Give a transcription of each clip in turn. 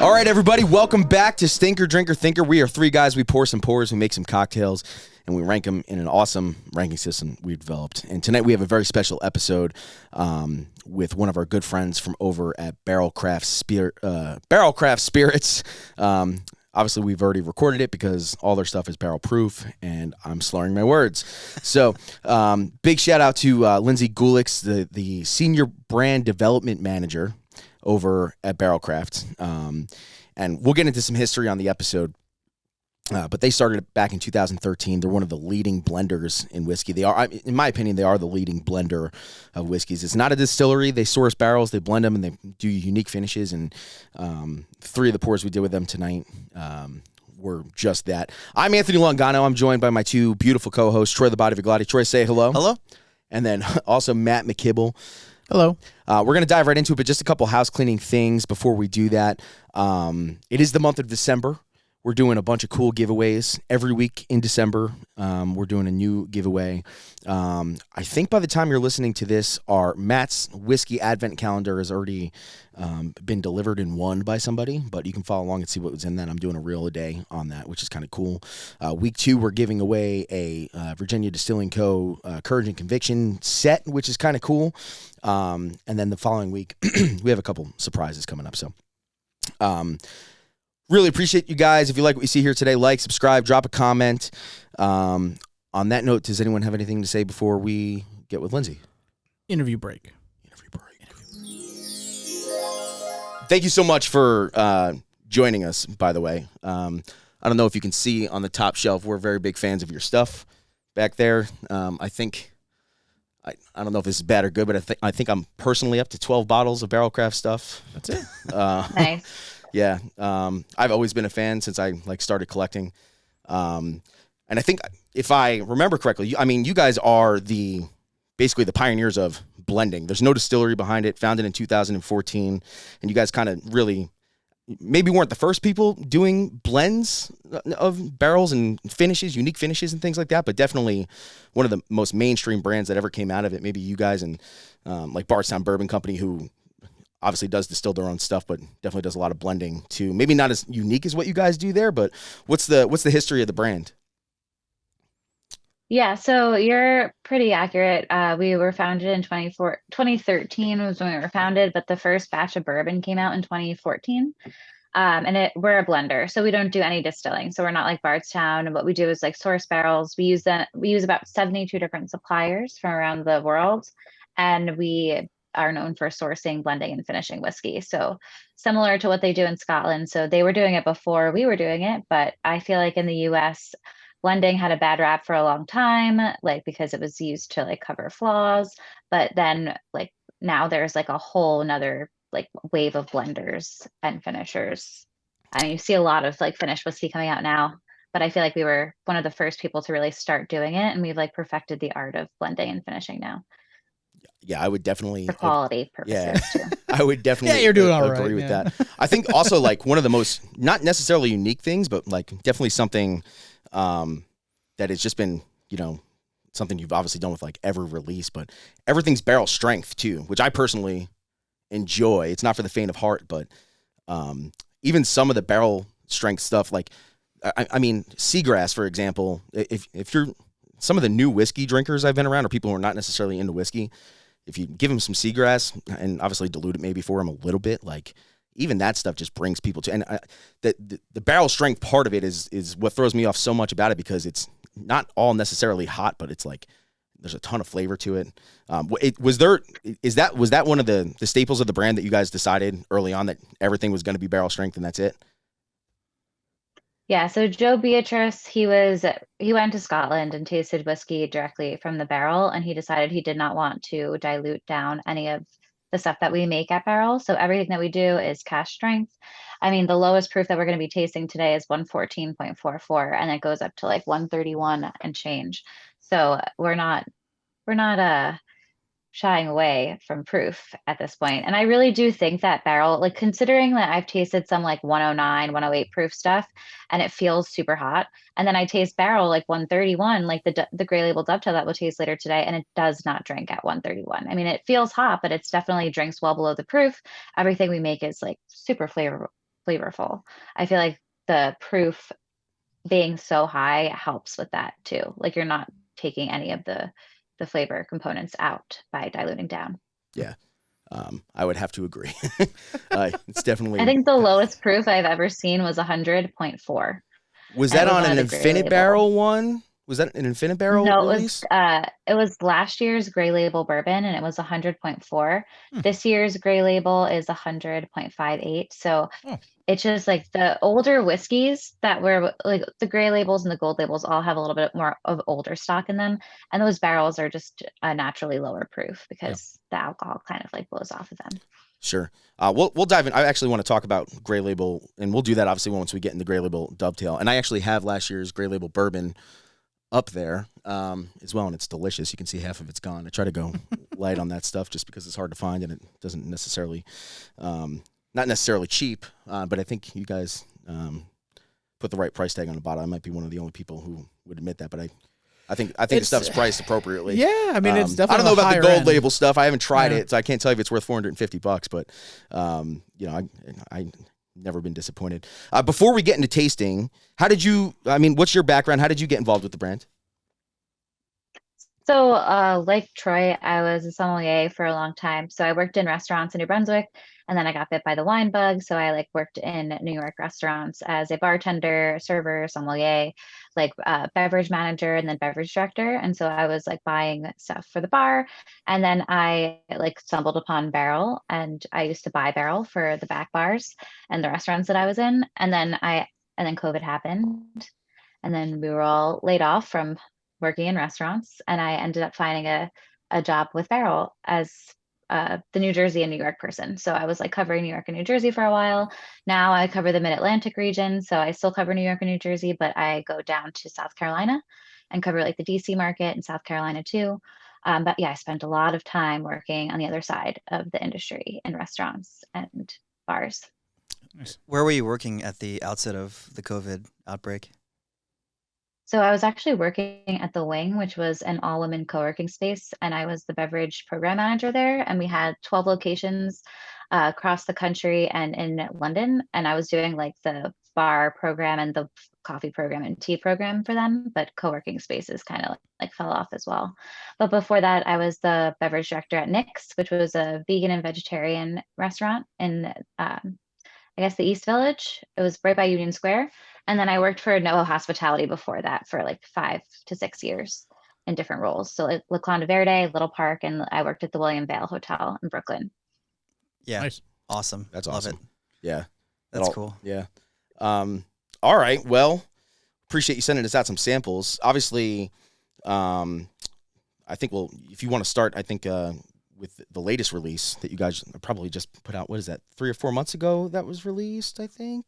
All right, everybody, welcome back to Stinker, Drinker, Thinker. We are three guys. We pour some pours, we make some cocktails, and we rank them in an awesome ranking system we've developed. And tonight we have a very special episode with one of our good friends from over at Barrell Craft Spirits. Obviously, we've already recorded it because all their stuff is barrel proof, and I'm slurring my words. So, big shout out to Lindsay Gulics, the Senior Brand Development Manager over at Barrell Craft. And we'll get into some history on the episode. But they started back in 2013. They're one of the leading blenders in whiskey. They are, in my opinion, they are the leading blender of whiskeys. It's not a distillery. They source barrels, they blend them, and they do unique finishes. And three of the pours we did with them tonight were just that. I'm Anthony Longano. I'm joined by my two beautiful co-hosts, Troy the Body Vigliotti. Troy, say hello. Hello. And then also Matt McKibble. Hello. We're going to dive right into it, but just a couple house cleaning things before we do that. It is the month of December. We're doing a bunch of cool giveaways every week in December. We're doing a new giveaway. I think by the time you're listening to this, Matt's whiskey advent calendar has already been delivered and won by somebody, but you can follow along and see what was in that. I'm doing a reel a day on that, which is kind of cool. Week 2, we're giving away a Virginia Distilling Co. Courage and Conviction set, which is kind of cool. And then the following week, we have a couple surprises coming up. So, really appreciate you guys. If you like what you see here today, like, subscribe, drop a comment. On that note, does anyone have anything to say before we get with Lindsay? Interview break. Thank you so much for joining us, by the way. I don't know if you can see on the top shelf, we're very big fans of your stuff back there. I think, I don't know if this is bad or good, but I think I'm personally up to 12 bottles of Barrell Craft stuff. That's it. Nice. Yeah, I've always been a fan since I started collecting, and I think if I remember correctly, you guys are basically the pioneers of blending. There's no distillery behind it. Founded in 2014, and you guys kind of really maybe weren't the first people doing blends of barrels and finishes, unique finishes and things like that, but definitely one of the most mainstream brands that ever came out of it. Maybe you guys and like Bardstown Bourbon Company, who obviously does distill their own stuff, but definitely does a lot of blending too. Maybe not as unique as what you guys do there, but what's the history of the brand? Yeah, so you're pretty accurate. We were founded in 2013 was when we were founded, but the first batch of bourbon came out in 2014. And we're a blender, so we don't do any distilling. So we're not like Bardstown. And what we do is like source barrels. We use about 72 different suppliers from around the world, and we are known for sourcing, blending, and finishing whiskey. So similar to what they do in Scotland. So they were doing it before we were doing it, but I feel like in the US, blending had a bad rap for a long time, like because it was used to like cover flaws. But then like now there's like a whole another like wave of blenders and finishers. I mean, you see a lot of like finished whiskey coming out now, but I feel like we were one of the first people to really start doing it, and we've like perfected the art of blending and finishing now. Yeah, I would definitely for quality purposes too. I would definitely you're doing all agree right, with man. that. I think also like one of the most, not necessarily unique things, but like definitely something that has just been, something you've obviously done with like every release, but everything's barrel strength too, which I personally enjoy. It's not for the faint of heart, but even some of the barrel strength stuff, like I mean, Seagrass, for example, if you're some of the new whiskey drinkers I've been around, or people who are not necessarily into whiskey, if you give them some Seagrass and obviously dilute it maybe for them a little bit, like even that stuff just brings people to. And the barrel strength part of it is what throws me off so much about it, because it's not all necessarily hot, but it's like there's a ton of flavor to it. Was that one of the staples of the brand that you guys decided early on that everything was going to be barrel strength and that's it? Yeah, so Joe Beatrice, he went to Scotland and tasted whiskey directly from the barrel, and he decided he did not want to dilute down any of the stuff that we make at Barrel. So everything that we do is cask strength. I mean, the lowest proof that we're going to be tasting today is 114.44, and it goes up to like 131 and change. So we're not shying away from proof at this point. And I really do think that Barrel, like considering that I've tasted some like 109, 108 proof stuff, and it feels super hot. And then I taste Barrel like 131, like the Gray Label Dovetail that we'll taste later today, and it does not drink at 131. I mean, it feels hot, but it's definitely drinks well below the proof. Everything we make is like super flavorful. flavorful. I feel like the proof being so high helps with that too. Like you're not taking any of the flavor components out by diluting down. Yeah. I would have to agree. It's definitely. I think the lowest proof I've ever seen was 100.4. Was And that it was on one an of the Gray Infinite Label. Barrel one? Was that an Infinite Barrel No, release? it was last year's Gray Label bourbon and it was 100.4. Hmm. This year's Gray Label is 100.58. So Oh. it's just like the older whiskeys that were like the Gray Labels and the Gold Labels all have a little bit more of older stock in them. And those barrels are just a naturally lower proof because the alcohol kind of like blows off of them. Sure. We'll dive in. I actually want to talk about Gray Label, and we'll do that obviously once we get into Gray Label Dovetail. And I actually have last year's Gray Label bourbon up there as well, and it's delicious. You can see half of it's gone. I try to go light on that stuff just because it's hard to find and it doesn't necessarily, not necessarily cheap, but I think you guys put the right price tag on the bottle. I might be one of the only people who would admit that, but I think the stuff's priced appropriately. Yeah, I mean, it's definitely. I don't know about the Gold end. Label stuff. I haven't tried it, so I can't tell you if it's worth $450. But I never been disappointed. Before we get into tasting, how did you? I mean, what's your background? How did you get involved with the brand? So, like Troy, I was a sommelier for a long time. So I worked in restaurants in New Brunswick, and then I got bit by the wine bug. So I like worked in New York restaurants as a bartender, server, sommelier, like beverage manager, and then beverage director. And so I was like buying stuff for the bar, and then I like stumbled upon Barrell, and I used to buy Barrell for the back bars and the restaurants that I was in. And then COVID happened, and then we were all laid off from working in restaurants, and I ended up finding a job with Barrell as the New Jersey and New York person. So I was like covering New York and New Jersey for a while. Now I cover the Mid-Atlantic region, so I still cover New York and New Jersey, but I go down to South Carolina and cover like the DC market and South Carolina too. But yeah, I spent a lot of time working on the other side of the industry in restaurants and bars. Nice. Where were you working at the outset of the COVID outbreak? So I was actually working at the Wing, which was an all-women co-working space, and I was the beverage program manager there. And we had 12 locations across the country and in London. And I was doing like the bar program and the coffee program and tea program for them, but co-working spaces kind of like fell off as well. But before that, I was the beverage director at Nick's, which was a vegan and vegetarian restaurant in I guess the East Village. It was right by Union Square. And then I worked for NoHo Hospitality before that for like 5 to 6 years in different roles. So like La Conda Verde, Little Park, and I worked at the William Vale Hotel in Brooklyn. Yeah. Nice. Awesome. That's Love awesome. it. Yeah. That's cool. Yeah. All right. Well, appreciate you sending us out some samples. Obviously, I think if you want to start, I think with the latest release that you guys probably just put out, what is that, 3 or 4 months ago that was released, I think?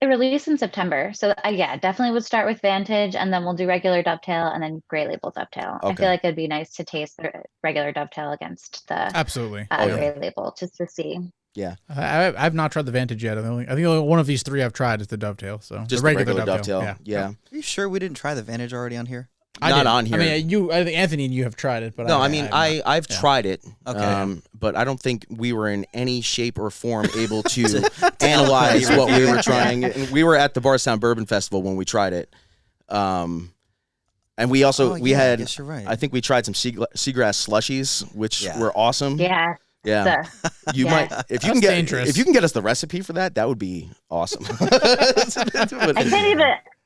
It released in September. So yeah, definitely would start with Vantage, and then we'll do regular Dovetail and then Gray Label Dovetail. I Okay. feel like it'd be nice to taste the regular Dovetail against the Absolutely. Gray Label just to see. Yeah. I've not tried the Vantage yet. I think only one of these 3 I've tried is the Dovetail. So Just the the regular Dovetail. Yeah. Are you sure we didn't try the Vantage already on here? Not did. on here. I mean, I think Anthony and you have tried it, but No, I've tried it. Okay. But I don't think we were in any shape or form able to analyze what we were trying. And we were at the Barstown Bourbon Festival when we tried it. And we also I had, guess you're right. I think we tried some seagrass slushies, which Yeah. were awesome. Yeah. Yeah. You Yeah. might, if you can get, dangerous. if you can get us the recipe for that, that would be awesome.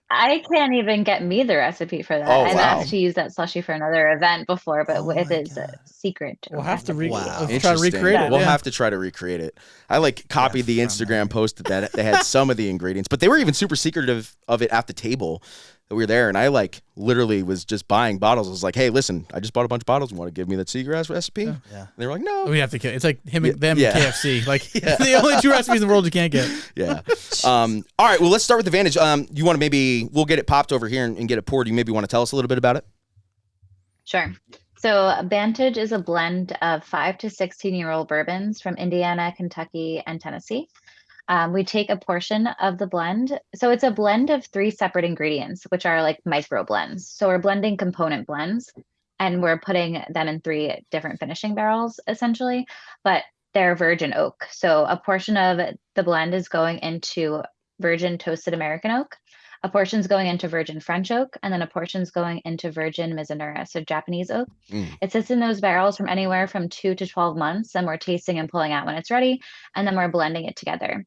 I can't even get me the recipe for that. Oh, I've wow. asked to use that slushy for another event before, but Oh it my is a God. secret. We'll have to recipe. Wow. try to Interesting. recreate it. We'll yeah. have to try to recreate it. I copied the from Instagram post that they had some of the ingredients, but they were even super secretive of it at the table that we were there. And I literally was just buying bottles. I was like, hey, listen, I just bought a bunch of bottles. You want to give me that seagrass recipe? Yeah. Yeah. And they were like, no. We have to. It's like them Yeah. and KFC. Like the only 2 recipes in the world you can't get. Yeah. All right. Well, let's start with the Vantage. You want to we'll get it popped over here and get it poured. You maybe want to tell us a little bit about it? Sure. So Vantage is a blend of 5 to 16-year-old bourbons from Indiana, Kentucky, and Tennessee. We take a portion of the blend. So it's a blend of 3 separate ingredients, which are like micro blends. So we're blending component blends, and we're putting them in 3 different finishing barrels, essentially, but they're virgin oak. So a portion of the blend is going into virgin toasted American oak, a portion's going into virgin French oak, and then a portion's going into virgin Mizunara, so Japanese oak. It sits in those barrels from anywhere from 2 to 12 months, and we're tasting and pulling out when it's ready, and then we're blending it together.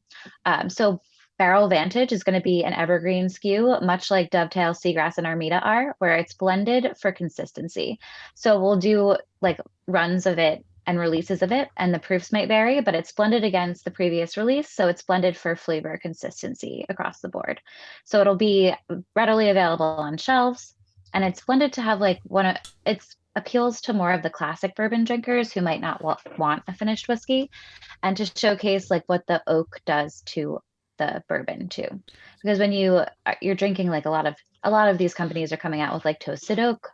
So Barrel Vantage is going to be an evergreen SKU, much like Dovetail, Seagrass, and Armida are, where it's blended for consistency. So we'll do like runs of it and releases of it, and the proofs might vary, but it's blended against the previous release, so it's blended for flavor consistency across the board. So it'll be readily available on shelves, and it's blended to have like it's appeals to more of the classic bourbon drinkers who might not want a finished whiskey, and to showcase like what the oak does to the bourbon too. Because when you're drinking, like a lot of these companies are coming out with like toasted oak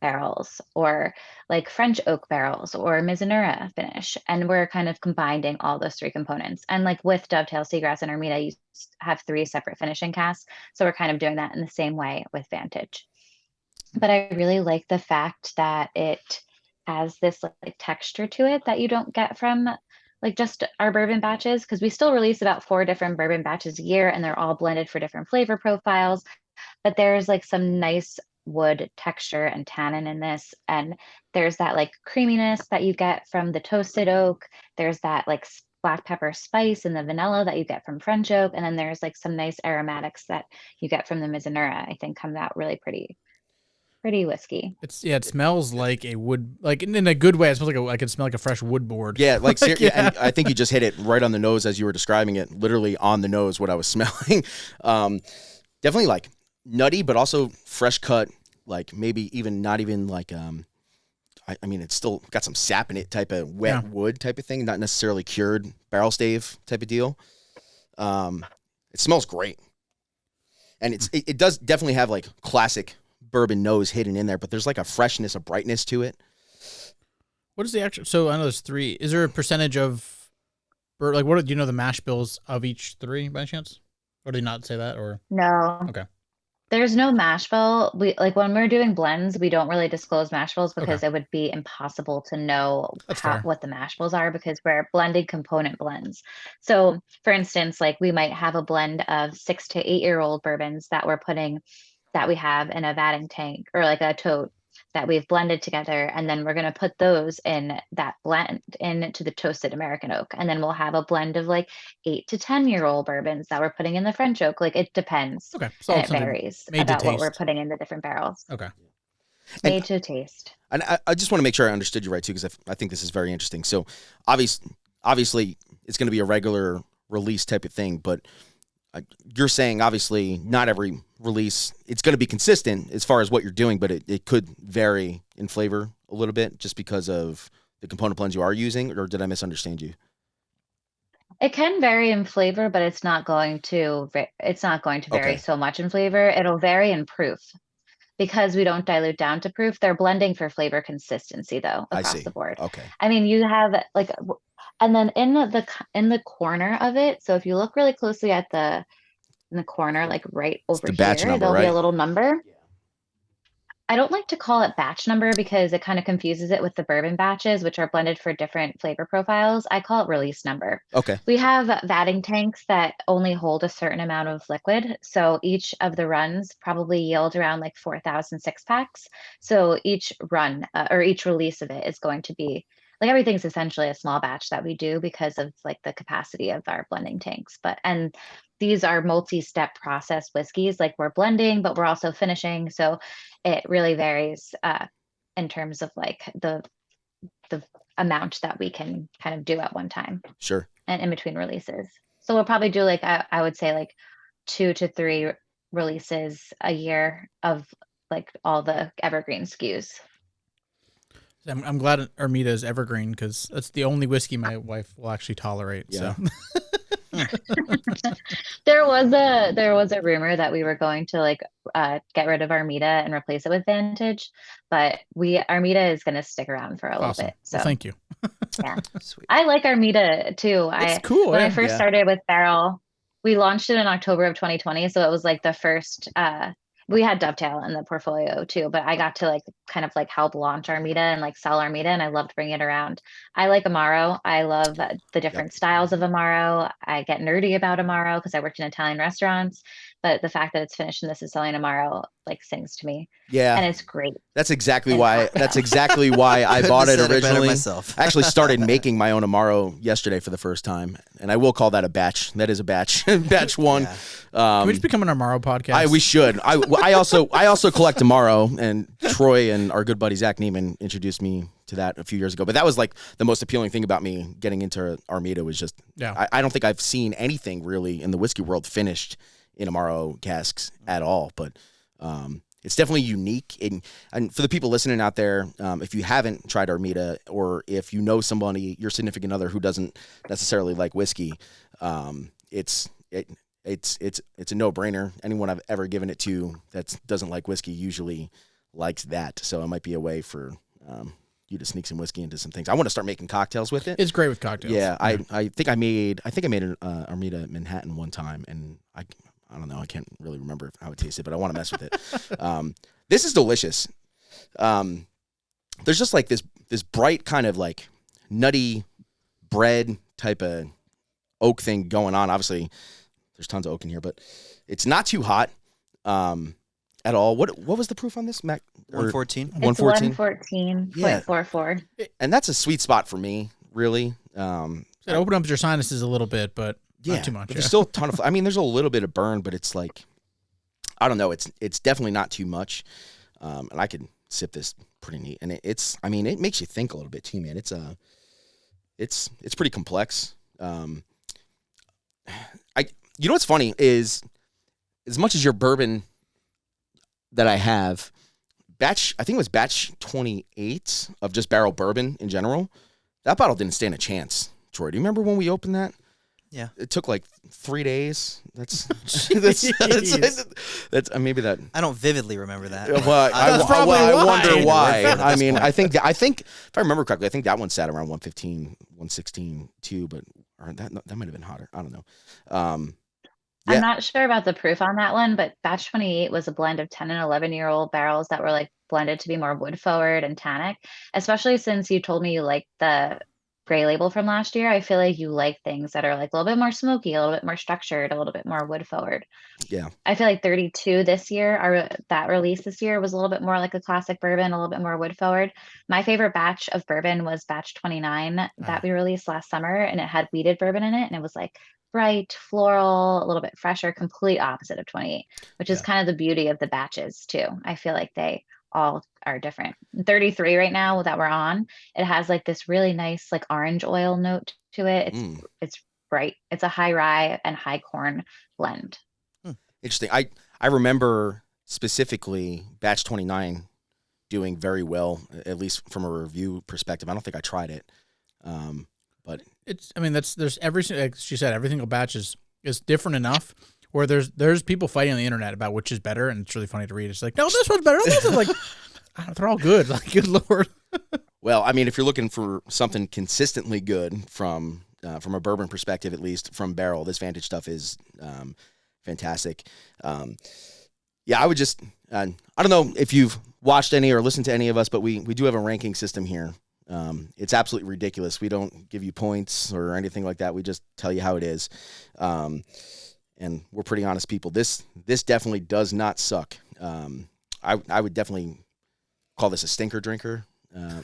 barrels or like French oak barrels or Mizunara finish, and we're kind of combining all those three components. And like with Dovetail, Seagrass, and Armida, you have 3 separate finishing casks, so we're kind of doing that in the same way with Vantage. But I really like the fact that it has this like texture to it that you don't get from like just our bourbon batches, because we still release about 4 different bourbon batches a year, and they're all blended for different flavor profiles. But there's like some nice wood texture and tannin in this, and there's that like creaminess that you get from the toasted oak. There's that like black pepper spice and the vanilla that you get from French oak, and then there's like some nice aromatics that you get from the Mizunara. I think comes out really pretty whiskey. It smells like a wood, like in a good way. It smells like I could smell like a fresh wood board. Yeah, like yeah. And I think you just hit it right on the nose as you were describing it, literally on the nose what I was smelling. Definitely like nutty, but also fresh cut, like maybe even not even like I mean, it's still got some sap in it, type of wet wood type of thing, not necessarily cured barrel stave type of deal. It smells great, and it does definitely have like classic bourbon nose hidden in there, but there's like a freshness, a brightness to it. What is the actual? So I know there's 3. Is there a percentage of, like, what do you know the mash bills of each 3 by chance? Or do they not say that? Or No. Okay. There's no mash bill. We like when we're doing blends, we don't really disclose mash bills because it would be impossible to know what the mash bills are, because we're blended component blends. So for instance, like we might have a blend of 6 to 8-year-old bourbons that we have in a vatting tank or like a tote that we've blended together, and then we're going to put those in that blend into the toasted American oak, and then we'll have a blend of like 8 to 10-year-old bourbons that we're putting in the French oak. Like it depends. Okay, so and it varies about what we're putting in the different barrels. Okay, made to taste. And I just want to make sure I understood you right too, because I think this is very interesting. So obviously it's going to be a regular release type of thing, but you're saying obviously not every release, it's going to be consistent as far as what you're doing, but it could vary in flavor a little bit just because of the component blends you are using, or did I misunderstand you? It can vary in flavor, but it's not going to vary so much in flavor. It'll vary in proof because we don't dilute down to proof. They're blending for flavor consistency though across the board. Okay. I mean, you have like, and then in the corner of it. So if you look really closely at in the corner, like right over the batch here, number, there'll right? be a little number. I don't like to call it batch number because it kind of confuses it with the bourbon batches, which are blended for different flavor profiles. I call it release number. Okay. We have vatting tanks that only hold a certain amount of liquid. So each of the runs probably yield around like 4,000 6-packs. So each run or each release of it is going to be like everything's essentially a small batch that we do because of like the capacity of our blending tanks. And these are multi-step process whiskeys. Like we're blending, but we're also finishing. So it really varies in terms of like the amount that we can kind of do at one time. Sure. And in between releases. So we'll probably do like, I would say like 2 to 3 releases a year of like all the evergreen SKUs. I'm glad Armida is evergreen because that's the only whiskey my wife will actually tolerate. Yeah. So There was a rumor that we were going to like get rid of Armida and replace it with Vantage, but Armida is going to stick around for a little bit. So well, thank you. Yeah, Sweet. I like Armida too. It's cool. When Yeah. I first started with Barrell, we launched it in October of 2020, so it was like the first. We had Dovetail in the portfolio too, but I got to like kind of like help launch Armida and like sell Armida, and I loved bringing it around. I like Amaro. I love the Yep. different styles of Amaro. I get nerdy about Amaro because I worked in Italian restaurants, but the fact that it's finished in the Sicilian Amaro like sings to me, Yeah. and it's great. That's exactly And why. That's exactly why I Couldn't bought have it said better originally. myself. I actually started making my own Amaro yesterday for the first time, and I will call that a batch. That is a batch, batch one. Yeah. Can we just become an Amaro podcast? We should. I also collect Amaro, and Troy and our good buddy Zach Neiman introduced me to that a few years ago. But that was like the most appealing thing about me getting into Armida was just. Yeah. I don't think I've seen anything really in the whiskey world finished in Amaro casks at all, but. It's definitely unique. And for the people listening out there, if you haven't tried Armida, or if you know somebody, your significant other, who doesn't necessarily like whiskey, it's a no-brainer. Anyone I've ever given it to that doesn't like whiskey usually likes that. So it might be a way for you to sneak some whiskey into some things. I want to start making cocktails with it. It's great with cocktails. Yeah, I think I made an Armida at Manhattan one time, and I don't know. I can't really remember how it tasted, but I want to mess with it. This is delicious. There's just like this bright kind of like nutty bread type of oak thing going on. Obviously, there's tons of oak in here, but it's not too hot at all. What was the proof on this, Mac? 114. It's 114.44. And that's a sweet spot for me, really. It opened up your sinuses a little bit, but not too much. But there's still a ton of. I mean, there's a little bit of burn, but it's like, I don't know. It's definitely not too much, and I could sip this pretty neat. And it's. I mean, it makes you think a little bit too, man. It's pretty complex. You know what's funny is, as much as your bourbon that I have, I think it was batch 28 of just barrel bourbon in general. That bottle didn't stand a chance. Troy, do you remember when we opened that? Yeah. It took like 3 days. That's maybe that. I don't vividly remember that. Well, That's probably I why. wonder why. At I this mean, point. I think if I remember correctly, I think that one sat around 115, 116 too, but or that might have been hotter. I don't know. Yeah. I'm not sure about the proof on that one, but batch 28 was a blend of 10 and 11-year-old barrels that were like blended to be more wood forward and tannic, especially since you told me you like the Gray Label from last year. I feel like you like things that are like a little bit more smoky, a little bit more structured, a little bit more wood forward. Yeah. I feel like 32 this year, that release this year was a little bit more like a classic bourbon, a little bit more wood forward. My favorite batch of bourbon was batch 29 that we released last summer, and it had weeded bourbon in it, and it was like bright, floral, a little bit fresher, complete opposite of 28, which is kind of the beauty of the batches too. I feel like they all are different. 33 right now that we're on, it has like this really nice like orange oil note to it. It's bright. It's a high rye and high corn blend. Interesting. I remember specifically batch 29 doing very well, at least from a review perspective. I don't think I tried it. But there's like she said, every single batch is different enough where there's people fighting on the internet about which is better, and it's really funny to read. It's like, no, this one's better. This is like, they're all good. Like, good Lord. Well, I mean, if you're looking for something consistently good from a bourbon perspective, at least from barrel, this Vantage stuff is fantastic. Yeah, I would just I don't know if you've watched any or listened to any of us, but we do have a ranking system here. It's absolutely ridiculous. We don't give you points or anything like that. We just tell you how it is. And we're pretty honest people. This definitely does not suck. I would definitely call this a stinker drinker. A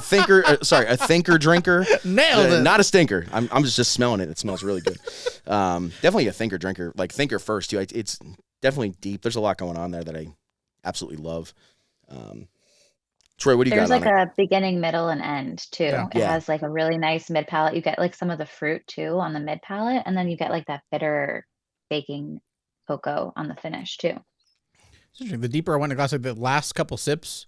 thinker drinker. Nailed it. Not a stinker. I'm just smelling it. It smells really good. Definitely a thinker drinker. Like thinker first too. It's definitely deep. There's a lot going on there that I absolutely love. Troy, what do you There's got like on it? a beginning, middle, and end too. Yeah. It has like a really nice mid palate. You get like some of the fruit too on the mid palate, and then you get like that bitter baking cocoa on the finish too. It's interesting. The deeper I went in a glass, like the last couple sips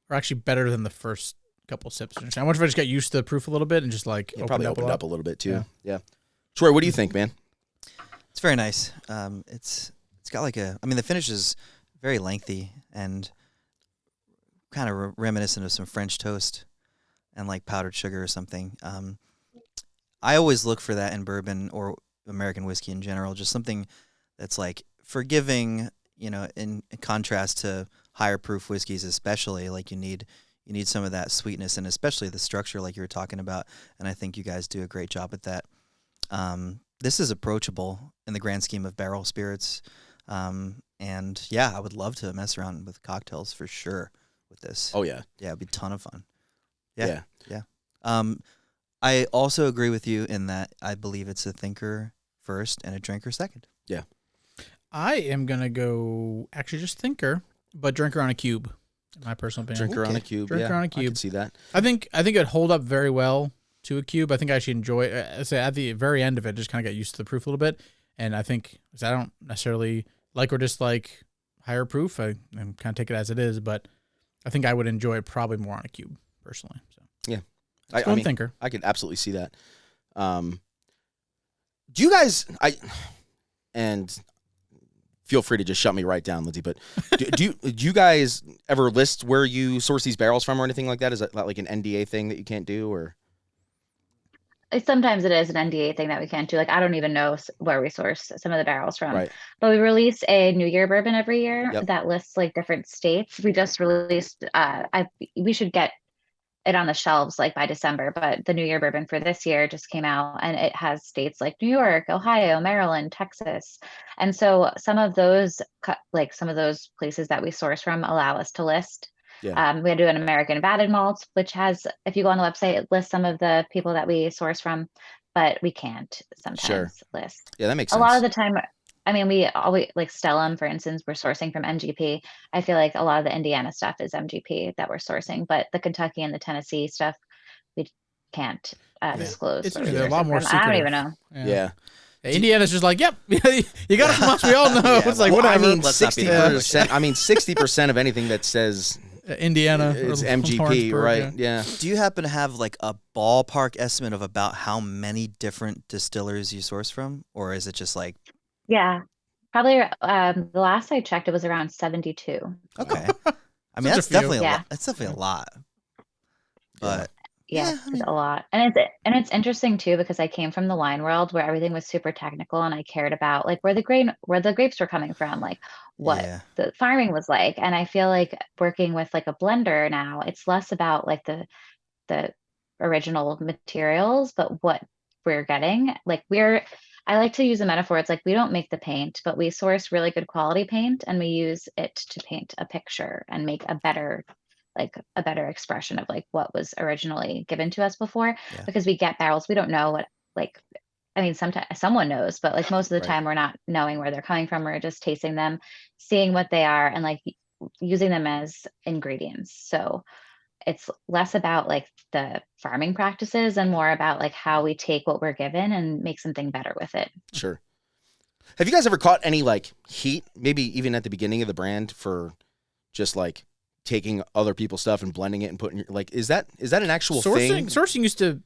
are actually better than the first couple sips. I wonder if I just got used to the proof a little bit and just like Probably opened lot. up a little bit too. Yeah. Troy, what do you think, man? It's very nice. It's got like the finish is very lengthy and kind of reminiscent of some French toast and like powdered sugar or something. I always look for that in bourbon or American whiskey in general, just something that's like forgiving, in contrast to higher proof whiskeys, especially, like you need some of that sweetness and especially the structure, like you were talking about. And I think you guys do a great job at that. This is approachable in the grand scheme of barrel spirits. And yeah, I would love to mess around with cocktails for sure with this. Oh yeah. Yeah, it'd be a ton of fun. Yeah. I also agree with you in that I believe it's a thinker first and a drinker second. Yeah. I am gonna go actually just thinker, but drinker on a cube. In my personal opinion, Drinker on a cube. Drinker on a cube. I can see that. I think it'd hold up very well to a cube. I think I actually enjoy. Say at the very end of it, just kind of get used to the proof a little bit, and I think I don't necessarily like or dislike higher proof. I kind of take it as it is, but I think I would enjoy it probably more on a cube personally. So yeah, I mean, thinker. I could absolutely see that. Do you guys? And feel free to just shut me right down, Lindsay. But do you guys ever list where you source these barrels from or anything like that? Is that like an NDA thing that you can't do, or? Sometimes it is an NDA thing that we can't do. Like, I don't even know where we source some of the barrels from. Right. But we release a New Year bourbon every year Yep. that lists like different states. We just released. We should get it on the shelves like by December. But the New Year bourbon for this year just came out, and it has states like New York, Ohio, Maryland, Texas, and so some of those places that we source from allow us to list. Yeah. We do an American vatted malt, which has, if you go on the website, it lists some of the people that we source from, but we can't sometimes list. Yeah, that makes sense. A lot of the time, I mean, we always like Stellum, for instance, we're sourcing from MGP. I feel like a lot of the Indiana stuff is MGP that we're sourcing, but the Kentucky and the Tennessee stuff, we can't disclose. It's where we're usually a lot sourcing more from. I don't secretive. even know. Yeah. Indiana's just like, yep, you got it from us. We all know. Yeah, It's like Well, whatever. I mean, Let's not be 60%. I mean, 60% of anything that says Indiana, it's or MGP, Lawrenceburg, right? Yeah. Do you happen to have like a ballpark estimate of about how many different distillers you source from, or is it just like? Yeah, probably. The last I checked, it was around 72. Okay. I mean, Such a that's few. definitely a Yeah. lot. That's definitely a lot. But Yeah, Yeah, I it's mean- a lot. And it's interesting too, because I came from the wine world where everything was super technical, and I cared about like where the grapes were coming from, like what Yeah. the farming was like. And I feel like working with like a blender now, it's less about like the original materials, but what we're getting. I like to use a metaphor. It's like we don't make the paint, but we source really good quality paint, and we use it to paint a picture and make a better expression of like what was originally given to us before. Yeah. Because we get barrels, we don't know what, like, I mean, sometimes someone knows, but like most of the Right. time we're not knowing where they're coming from. We're just tasting them, seeing what they are, and like using them as ingredients. So it's less about like the farming practices and more about like how we take what we're given and make something better with it. Sure. Have you guys ever caught any like heat, maybe even at the beginning of the brand, for just like taking other people's stuff and blending it and putting like, is that an actual thing? Sourcing used to,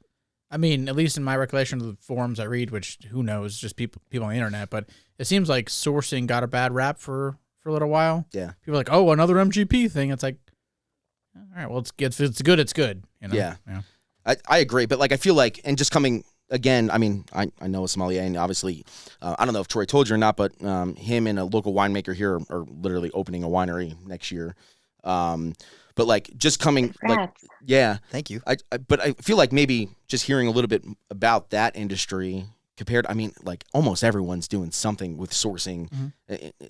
I mean, at least in my recollection of the forums I read, which who knows, just people on the internet, but it seems like sourcing got a bad rap for a little while. Yeah. People are like, oh, another MGP thing. It's like, all right, well, if it's good, it's good. You know? Yeah. I agree, but like I feel like, and just coming again, I mean, I know a sommelier, and obviously, I don't know if Troy told you or not, but him and a local winemaker here are literally opening a winery next year. But like just coming, like, Congrats. yeah, Thank you. but I feel like maybe just hearing a little bit about that industry compared, I mean, like almost everyone's doing something with sourcing,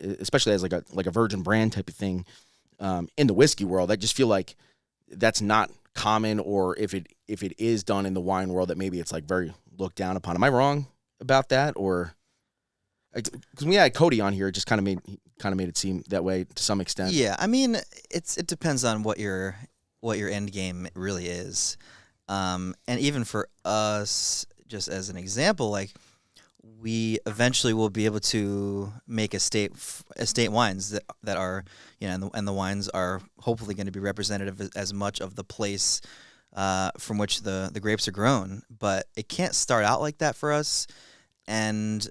especially as like a virgin brand type of thing. In the whiskey world, I just feel like that's not common, or if it is done in the wine world, that maybe it's like very looked down upon. Am I wrong about that? Or because we had Cody on here, it just kind of made it seem that way to some extent. Yeah, I mean, it depends on what your end game really is, and even for us, just as an example, like we eventually will be able to make estate wines that are, you know, and the wines are hopefully going to be representative as much of the place from which the grapes are grown. But it can't start out like that for us, and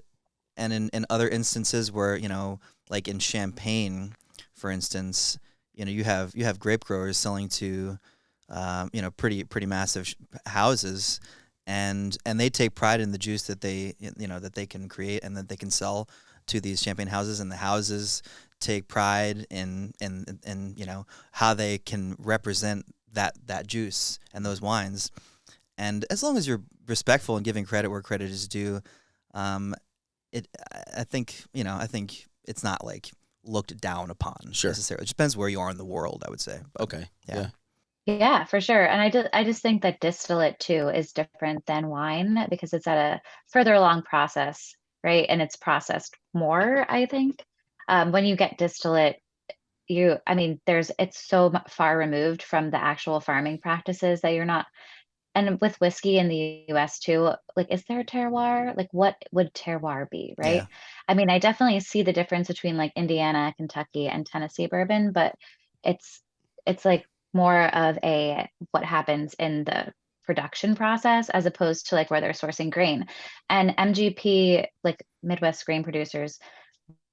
in other instances where, you know, like in Champagne, for instance, you know, you have grape growers selling to, you know, pretty massive houses, and they take pride in the juice that they can create and that they can sell to these champagne houses, and the houses take pride in how they can represent that juice and those wines. And as long as you're respectful and giving credit where credit is due, I think it's not like looked down upon necessarily. It depends where you are in the world, I would say. But, Okay. Yeah. Yeah, for sure. And I just think that distillate too is different than wine because it's at a further along process, right? And it's processed more, I think. When you get distillate, it's so far removed from the actual farming practices that you're not. And with whiskey in the US too, like, is there a terroir? Like, what would terroir be, right? Yeah. I mean, I definitely see the difference between like Indiana, Kentucky, and Tennessee bourbon, but it's like more of a what happens in the production process as opposed to like where they're sourcing grain. And MGP, like Midwest grain producers,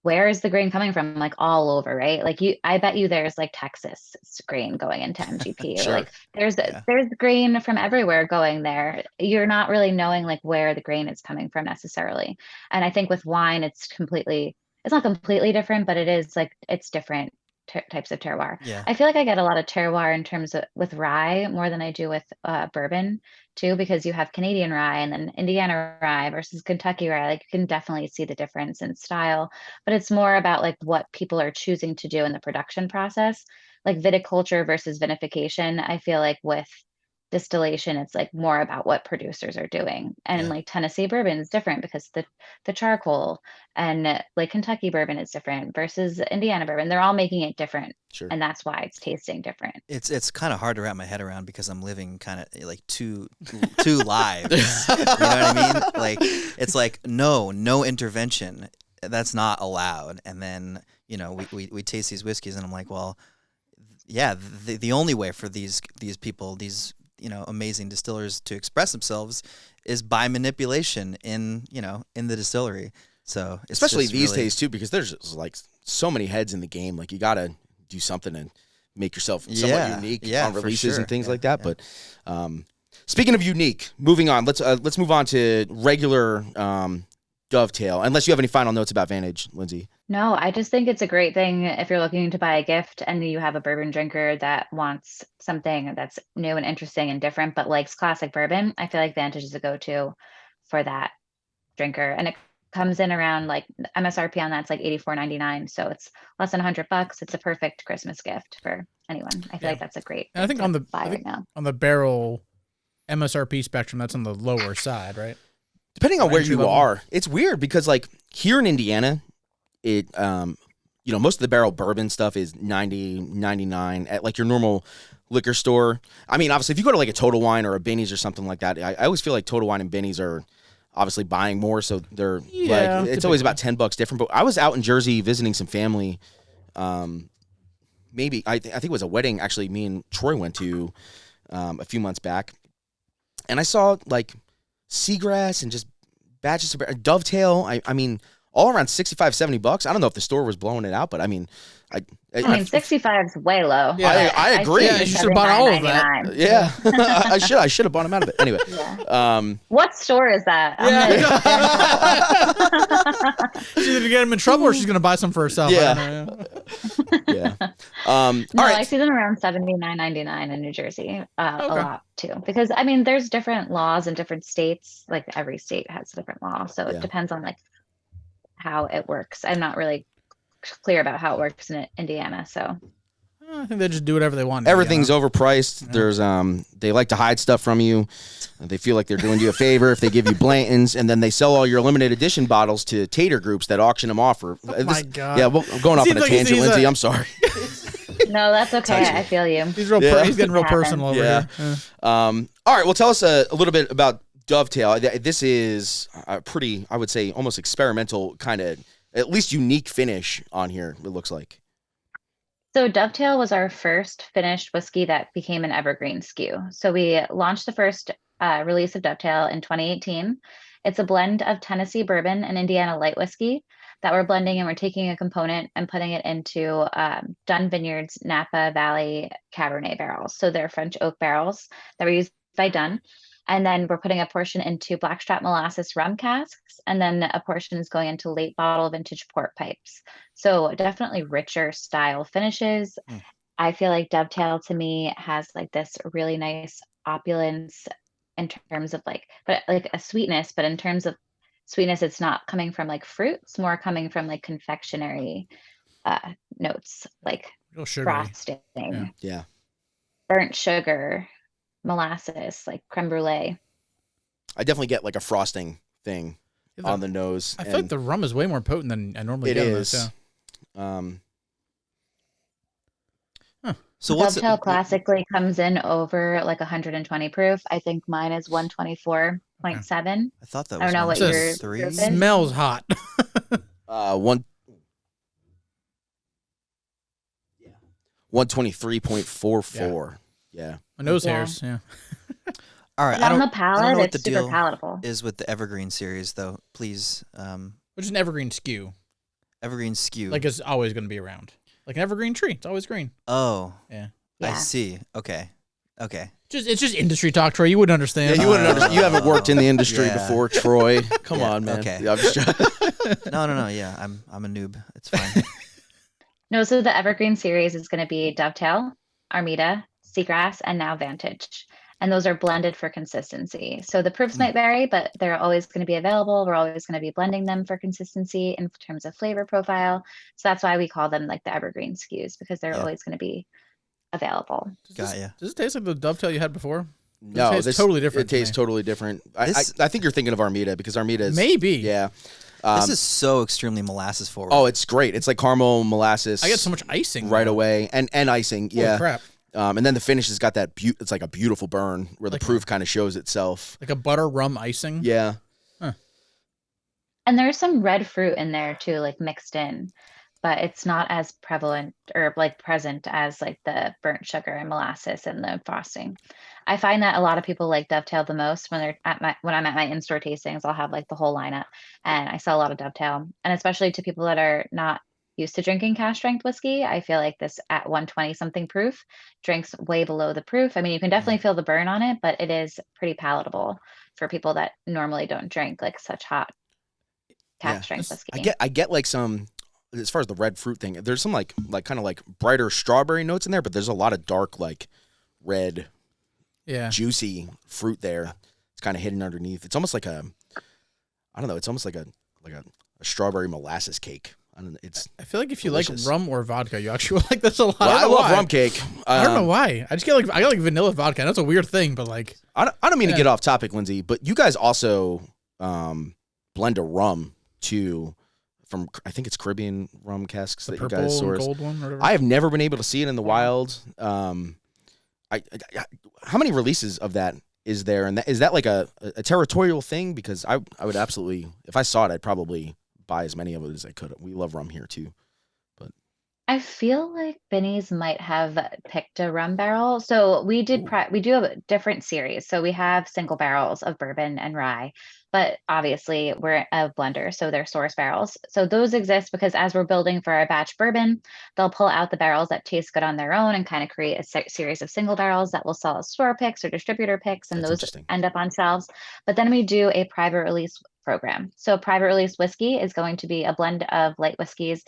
where is the grain coming from? Like all over, right? Like I bet you there's like Texas grain going into MGP. Or Sure. like there's grain from everywhere going there. You're not really knowing like where the grain is coming from necessarily. And I think with wine, it's not completely different, but it is like it's different types of terroir. Yeah. I feel like I get a lot of terroir in terms of with rye more than I do with bourbon too, because you have Canadian rye and then Indiana rye versus Kentucky rye. Like you can definitely see the difference in style, but it's more about like what people are choosing to do in the production process. Like viticulture versus vinification, I feel like with distillation, it's like more about what producers are doing. And like Tennessee bourbon is different because the charcoal, and like Kentucky bourbon is different versus Indiana bourbon. They're all making it different. Sure. And that's why it's tasting different. It's kind of hard to wrap my head around because I'm living kind of like two lives. You know what I mean? Like it's like no intervention. That's not allowed. And then we taste these whiskeys, and I'm like, well, yeah, the only way for these people, these amazing distillers to express themselves is by manipulation in the distillery. So especially these days too, because there's just like so many heads in the game. Like you gotta do something and make yourself somewhat unique on releases and things like that. Yeah. But speaking of unique, moving on, let's move on to regular Dovetail. Unless you have any final notes about Vantage, Lindsay. No, I just think it's a great thing if you're looking to buy a gift and you have a bourbon drinker that wants something that's new and interesting and different, but likes classic bourbon. I feel like Vantage is a go-to for that drinker. And it comes in around like MSRP on that's like $84.99. So it's less than $100. It's a perfect Christmas gift for anyone. I feel like that's a great and I think on the buy right now. On the Barrell MSRP spectrum, that's on the lower side, right? Depending on where you are, it's weird because like here in Indiana, it most of the Barrell bourbon stuff is $90, $99 at like your normal liquor store. I mean, obviously if you go to like a Total Wine or a Binny's or something like that, I always feel like Total Wine and Binny's are obviously buying more, so they're like it's always about $10 different. But I was out in Jersey visiting some family. Maybe I think it was a wedding actually me and Troy went to a few months back, and I saw like Seagrass and just batches of Dovetail. I mean, all around $65-$70. I don't know if the store was blowing it out, but I mean, I 65 is way low. Yeah, I agree. Yeah, you should have bought all of that. Yeah, I should have bought them out of it. Anyway, what store is that? She's gonna get him in trouble, or she's gonna buy some for herself. Yeah, yeah. No, right. I see them around $79.99 in New Jersey a lot too, because I mean, there's different laws in different states. Like every state has a different law, so it depends on like how it works. I'm not really clear about how it works in Indiana, so I think they just do whatever they want. Everything's overpriced. There's they like to hide stuff from you. They feel like they're doing you a favor if they give you Blantons, and then they sell all your limited edition bottles to tater groups that auction them off. My God. Yeah, well, I'm going off on a tangent, Lindsay. I'm sorry. No, that's okay. I feel you. He's getting real personal over here. Yeah. All right. Well, tell us a little bit about Dovetail. This is a pretty, I would say, almost experimental kind of, at least unique finish on here, it looks like. So Dovetail was our first finished whiskey that became an evergreen SKU. So we launched the first release of Dovetail in 2018. It's a blend of Tennessee bourbon and Indiana light whiskey that we're blending, and we're taking a component and putting it into Dunn Vineyards Napa Valley Cabernet barrels. So they're French oak barrels that were used by Dunn. And then we're putting a portion into blackstrap molasses rum casks, and then a portion is going into late bottle vintage port pipes. So definitely richer style finishes. Mm. I feel like Dovetail to me has like this really nice opulence in terms of like, but like a sweetness, but in terms of sweetness, it's not coming from like fruits, more coming from like confectionery notes, like Real sugary. frosting, Yeah. burnt sugar, molasses, like creme brulee. I definitely get like a frosting thing on the nose. I feel like the rum is way more potent than I normally get. It in is. this, So what's Dovetail classically comes in over like 120 proof. I think mine is 124.7. I thought that was I don't know what your 3. proof is. Smells hot. 123.44. Yeah. My nose Yeah. hairs. Yeah. All right. But on the I palate, don't know what it's the super deal palatable. is with the Evergreen series, though. Please, Which is an evergreen skew. Evergreen skew. Like it's always going to be around. Like an evergreen tree. It's always green. Oh, Yeah. I Yeah. see. Okay. It's just industry talk, Troy. You wouldn't understand. Yeah, you wouldn't understand. You haven't worked in the industry Yeah. before, Troy. Come Yeah, on, man. okay. Yeah, I'm just trying. No. Yeah, I'm a noob. It's fine. No, so the Evergreen series is going to be Dovetail, Armida, Seagrass, and now Vantage. And those are blended for consistency. So the proofs might vary, but they're always going to be available. We're always going to be blending them for consistency in terms of flavor profile. So that's why we call them like the Evergreen SKUs, because they're Yeah. always going to be available. Got ya. Does it taste like the Dovetail you had before? No, tastes this totally different It to me. tastes totally different. This- I think you're thinking of Armida because Armida is Maybe. Yeah. This is so extremely molasses forward. Oh, it's great. It's like caramel molasses. I get so much icing right though. away, and icing. Holy Yeah. crap. And then the finish has got that. It's like a beautiful burn where the Like- proof kind of shows itself. Like a butter rum icing. Yeah. And there's some red fruit in there too, like mixed in, but it's not as prevalent or like present as like the burnt sugar and molasses and the frosting. I find that a lot of people like Dovetail the most when they're when I'm at my in-store tastings. I'll have like the whole lineup, and I sell a lot of Dovetail, and especially to people that are not used to drinking cask strength whiskey, I feel like this at 120 something proof drinks way below the proof. I mean, you can definitely feel the burn on it, but it is pretty palatable for people that normally don't drink like such hot cask strength whiskey. I get like some, as far as the red fruit thing, there's some like kind of like brighter strawberry notes in there, but there's a lot of dark like red Yeah. juicy fruit there. It's kind of hidden underneath. It's almost like I don't know, it's almost like a strawberry molasses cake. I don't know, it's I feel like if you delicious. like rum or vodka, you actually will like this a lot. well, I don't know love why. rum cake. I don't know why. I just get I get like vanilla vodka. That's a weird thing, but like I don't mean to Yeah. get off topic, Lindsay, but you guys also blend a rum too from, I think it's Caribbean rum casks the that you purple guys and source. gold one or whatever. I have never been able to see it in the wild. I how many releases of that is there? And is that like a territorial thing? Because I would absolutely, if I saw it, I'd probably buy as many of it as I could. We love rum here too. I feel like Benny's might have picked a rum barrel. So we did we do have a different series. So we have single barrels of bourbon and rye, but obviously we're a blender, so they're source barrels. So those exist because as we're building for our batch bourbon, they'll pull out the barrels that taste good on their own and kind of create a series of single barrels that will sell as store picks or distributor picks, and That's those interesting. end up on shelves. But then we do a private release program. So private release whiskey is going to be a blend of light whiskeys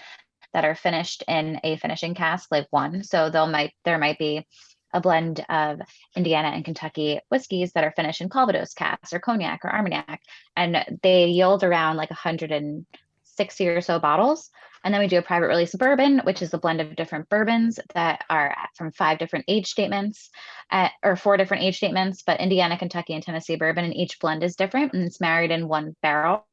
that are finished in a finishing cask like one. So there might be a blend of Indiana and Kentucky whiskeys that are finished in Calvados casks or cognac or Armagnac, and they yield around like 160 or so bottles. And then we do a private release of bourbon, which is a blend of different bourbons that are from 5 different age statements, or 4 different age statements, but Indiana, Kentucky, and Tennessee bourbon, and each blend is different, and it's married in one barrel.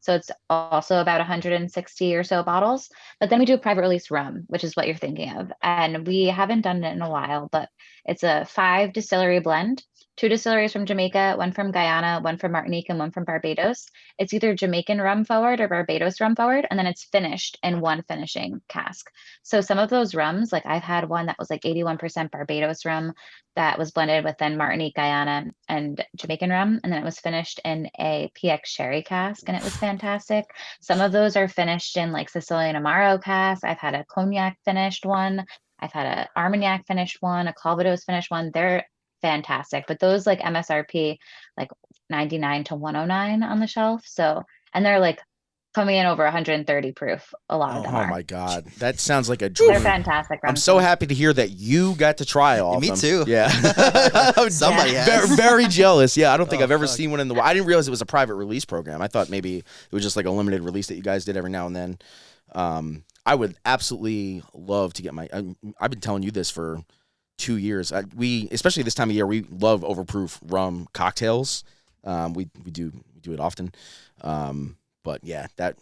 So it's also about 160 or so bottles. But then we do a private release rum, which is what you're thinking of. And we haven't done it in a while, but it's a 5 distillery blend. 2 distilleries from Jamaica, 1 from Guyana, 1 from Martinique, and 1 from Barbados. It's either Jamaican rum forward or Barbados rum forward, and then it's finished in one finishing cask. So some of those rums, like I've had one that was like 81% Barbados rum that was blended with then Martinique, Guyana, and Jamaican rum, and then it was finished in a PX sherry cask, and it was fantastic. Some of those are finished in like Sicilian Amaro cask. I've had a cognac finished one. I've had a Armagnac finished one, a Calvados finished one. They're fantastic. But those like MSRP, like 99 to 109 on the shelf. So, and they're like coming in over 130 proof. A lot of them Oh are. my God, that sounds like a They're dream. fantastic. I'm so happy to hear that you got to try all of Me them. too. Yeah. Somebody Yeah. has. Very jealous. Yeah, I don't think Oh, I've ever fuck. seen one in the. I didn't realize it was a private release program. I thought maybe it was just like a limited release that you guys did every now and then. I would absolutely love to get my. I've been telling you this for 2 years. We, especially this time of year, we love overproof rum cocktails. We do it often. But yeah, that.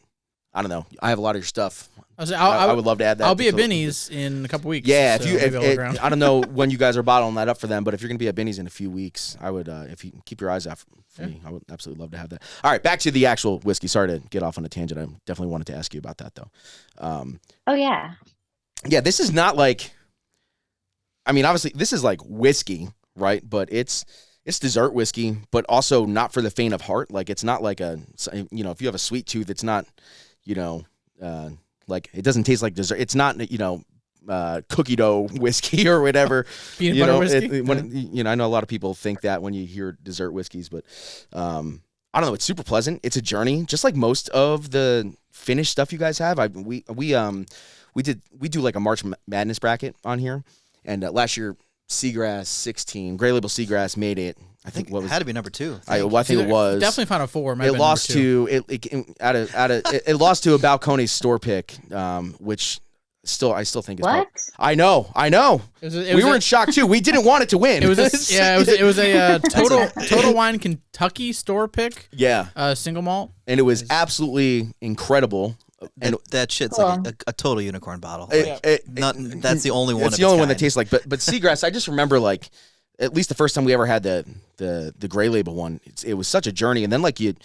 I don't know. I have a lot of your stuff. I would love to add that. I'll be at Binny's in a couple weeks. Yeah, so if you, maybe I'll look around. I don't know when you guys are bottling that up for them, but if you're going to be at Binny's in a few weeks, I would, if you keep your eyes out for me, I would absolutely love to have that. All right, back to the actual whiskey. Sorry to get off on a tangent. I definitely wanted to ask you about that though. Oh yeah. Yeah, this is not like. I mean, obviously, this is like whiskey, right? But it's dessert whiskey, but also not for the faint of heart. Like it's not like if you have a sweet tooth, it's not. Like it doesn't taste like dessert. It's not, cookie dough whiskey or whatever. Peanut butter whiskey. I know a lot of people think that when you hear dessert whiskeys, but I don't know. It's super pleasant. It's a journey, just like most of the finished stuff you guys have. We do like a March Madness bracket on here, and last year Seagrass 16 Gray Label Seagrass made it. I think what was it had to be number 2. I think it was definitely Final Four. It lost to it lost to a Balcones store pick, which I still think is What? I know. We were in shock too. We didn't want it to win. It was a Total Wine Kentucky store pick. Yeah, Single malt, and it was absolutely incredible. And that shit's like a total unicorn bottle. That's the only one. It's the only one that tastes like. But Seagrass, I just remember like. At least the first time we ever had the Gray Label one, it was such a journey. And then like you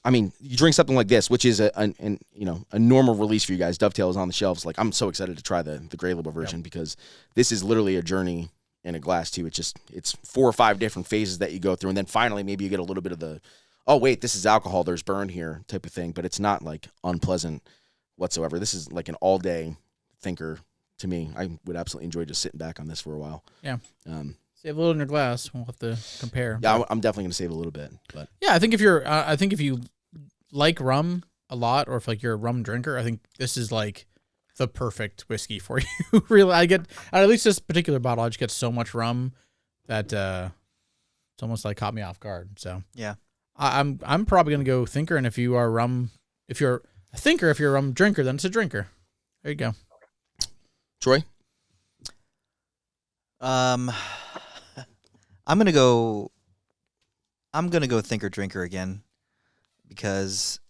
drink something like this, which is a normal release for you guys. Dovetail is on the shelves. Like I'm so excited to try the Gray Label version because this is literally a journey in a glass too. It's 4 or 5 different phases that you go through, and then finally maybe you get a little bit of the, oh wait, this is alcohol. There's burn here type of thing, but it's not like unpleasant whatsoever. This is like an all day thinker to me. I would absolutely enjoy just sitting back on this for a while. Yeah. Save a little in your glass. We'll have to compare. Yeah, I'm definitely going to save a little bit. But yeah, I think if you like rum a lot, or if like you're a rum drinker, I think this is like the perfect whiskey for you. Really, I get at least this particular bottle. I just get so much rum that it's almost like caught me off guard. So yeah, I'm probably going to go thinker. And if you're a rum drinker, then it's a drinker. There you go. Troy. I'm gonna go thinker drinker again because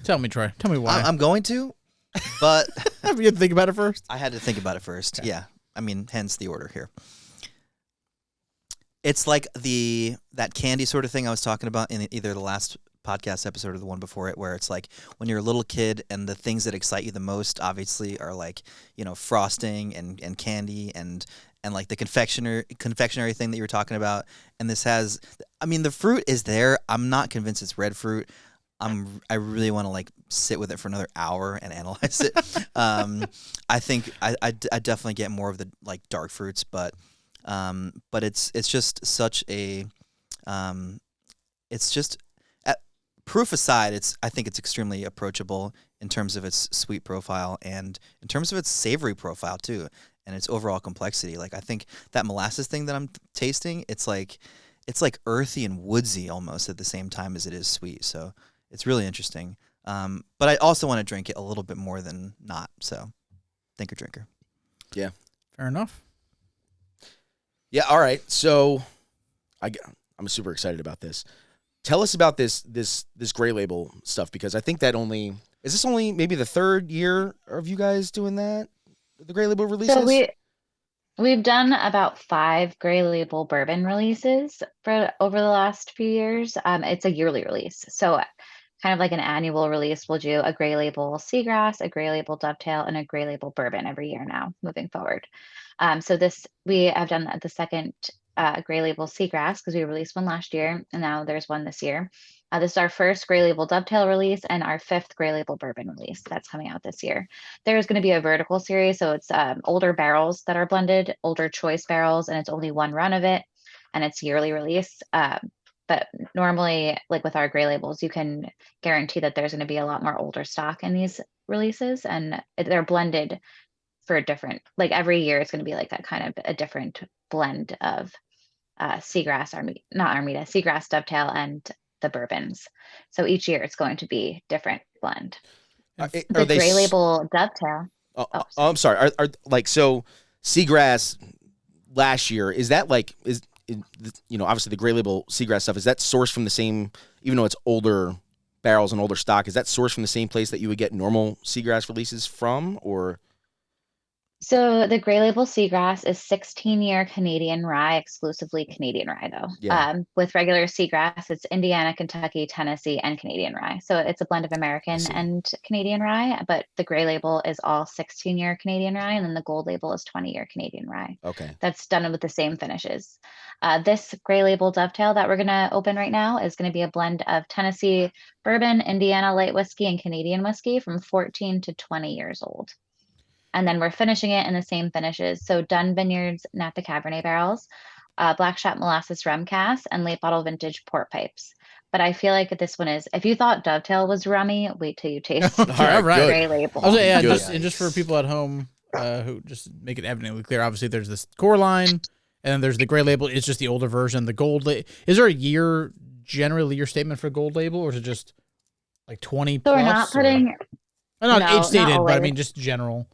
tell me, Troy. Tell me why. I'm going to, but you have to think about it first. I had to think about it first. Okay. Yeah, I mean, hence the order here. It's like that candy sort of thing I was talking about in either the last podcast episode or the one before it, where it's like when you're a little kid and the things that excite you the most obviously are like, frosting and candy and like the confectionery thing that you were talking about. And this has, the fruit is there. I'm not convinced it's red fruit. I really want to like sit with it for another hour and analyze it. I think I definitely get more of the like dark fruits, but it's just such a it's just. Proof aside, I think it's extremely approachable in terms of its sweet profile and in terms of its savory profile too, and its overall complexity. Like I think that molasses thing that I'm tasting, it's like earthy and woodsy almost at the same time as it is sweet. So it's really interesting. But I also want to drink it a little bit more than not. So thinker drinker. Yeah. Fair enough. Yeah. All right. So I'm super excited about this. Tell us about this Gray Label stuff, because I think that is this only maybe the 3rd year of you guys doing that, the Gray Label releases? So we've done about 5 Gray Label bourbon releases for over the last few years. It's a yearly release, so kind of like an annual release. We'll do a Gray Label Seagrass, a Gray Label Dovetail, and a Gray Label bourbon every year now, moving forward. So we have done the second Gray Label Seagrass because we released one last year, and now there's one this year. This is our first Gray Label Dovetail release and our fifth Gray Label Bourbon release that's coming out this year. There's going to be a vertical series, so it's older barrels that are blended, older choice barrels, and it's only one run of it, and it's yearly release. But normally, like with our Gray Labels, you can guarantee that there's going to be a lot more older stock in these releases, and they're blended for a different, like every year it's going to be like a kind of a different blend of seagrass, not Armida, seagrass, dovetail, and the bourbons. So each year it's going to be different blend. Are The they Gray Label Dovetail. I'm sorry. Are like, so seagrass last year, is that like, obviously the Gray Label seagrass stuff, is that sourced from the same, even though it's older barrels and older stock, is that sourced from the same place that you would get normal seagrass releases from, or? So the Gray Label Seagrass is 16-year Canadian rye, exclusively Canadian rye though. Yeah. With regular Seagrass, it's Indiana, Kentucky, Tennessee, and Canadian rye. So it's a blend of American and Canadian rye, but the Gray Label is all 16-year Canadian rye, and then the Gold Label is 20-year Canadian rye. Okay. That's done with the same finishes. This Gray Label Dovetail that we're going to open right now is going to be a blend of Tennessee bourbon, Indiana light whiskey, and Canadian whiskey from 14 to 20 years old. And then we're finishing it in the same finishes. So Dunn Vineyards Napa Cabernet barrels, Black Shot Molasses rum casks, and late bottle vintage port pipes. But I feel like this one is, if you thought Dovetail was rummy, wait till you taste All right. Gray Label. I was yeah, Good. just for people at home who just make it evidently clear, obviously there's this core line, and then there's the Gray Label. It's just the older version. The Gold is there a generally your statement for Gold Label, or is it just like 20 So plus? we're not putting... Not No, age stated, not but I always. mean just general.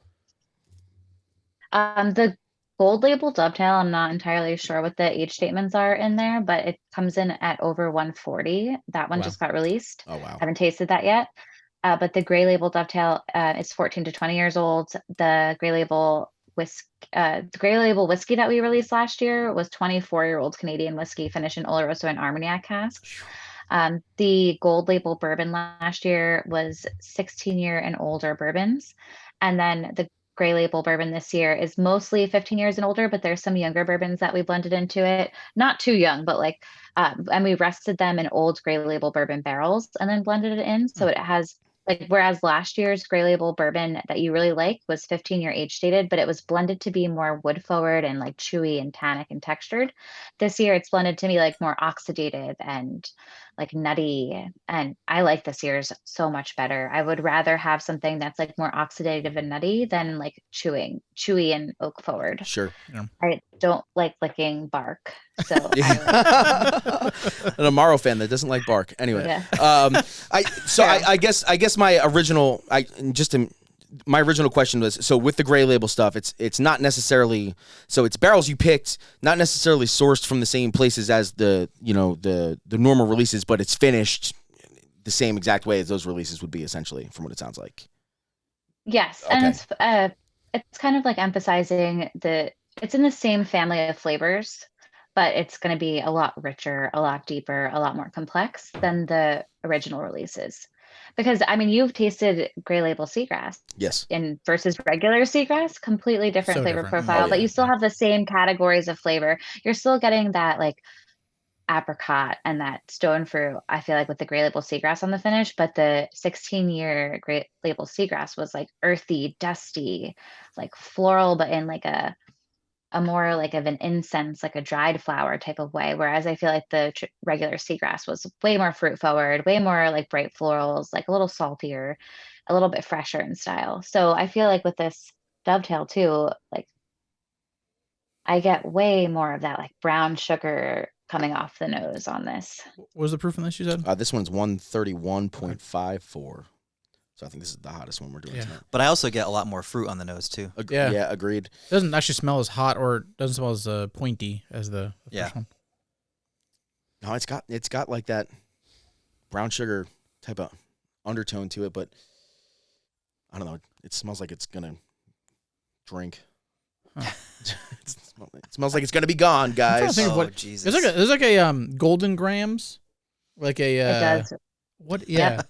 The Gold Label Dovetail, I'm not entirely sure what the age statements are in there, but it comes in at over 140. That one Wow. just got released. Oh, wow. Haven't tasted that yet. But the Gray Label Dovetail is 14 to 20 years old. The Gray Label whiskey that we released last year was 24-year-old Canadian whiskey finished in Oloroso and Armagnac casks. The Gold Label bourbon last year was 16-year and older bourbons. And then the Gray Label bourbon this year is mostly 15 years and older, but there's some younger bourbons that we blended into it. Not too young, but like, and we rested them in old Gray Label bourbon barrels and then blended it in. So it has like, whereas last year's Gray Label bourbon that you really liked was 15-year age stated, but it was blended to be more wood forward and like chewy and tannic and textured. This year it's blended to be like more oxidative and like nutty, and I like this year's so much better. I would rather have something that's like more oxidative and nutty than like chewy and oak forward. Sure. I don't like licking bark, so Yeah. An Amaro fan that doesn't like bark. Anyway, Yeah. I guess my original my original question was, so with the Gray Label stuff, it's not necessarily, so it's barrels you picked, not necessarily sourced from the same places as the normal releases, but it's finished the same exact way as those releases would be, essentially, from what it sounds like. Yes, Okay. and it's kind of like emphasizing it's in the same family of flavors, but it's going to be a lot richer, a lot deeper, a lot more complex than the original releases. Because I mean, you've tasted Gray Label Seagrass Yes. versus regular Seagrass, completely different So flavor different. profile, Oh, but yeah. you still have the same categories of flavor. You're still getting that like apricot and that stone fruit, I feel like, with the Gray Label Seagrass on the finish, but the 16-year Gray Label Seagrass was like earthy, dusty, like floral, but in like a more like of an incense, like a dried flower type of way. Whereas I feel like the regular Seagrass was way more fruit forward, way more like bright florals, like a little saltier, a little bit fresher in style. So I feel like with this Dovetail too, like I get way more of that like brown sugar coming off the nose on this. What was the proof on this you said? This one's 131.54. So I think this is the hottest one we're doing tonight. But I also get a lot more fruit on the nose too. Yeah. Yeah, agreed. Doesn't actually smell as hot or doesn't smell as pointy as the Yeah. first one. No, it's got like that brown sugar type of undertone to it, but I don't know. It smells like it's gonna drink. Huh. It smells like it's gonna be gone, I'm trying to guys. think of Oh, what Jesus. there's like a Golden Grams, like a It does. what? Yeah,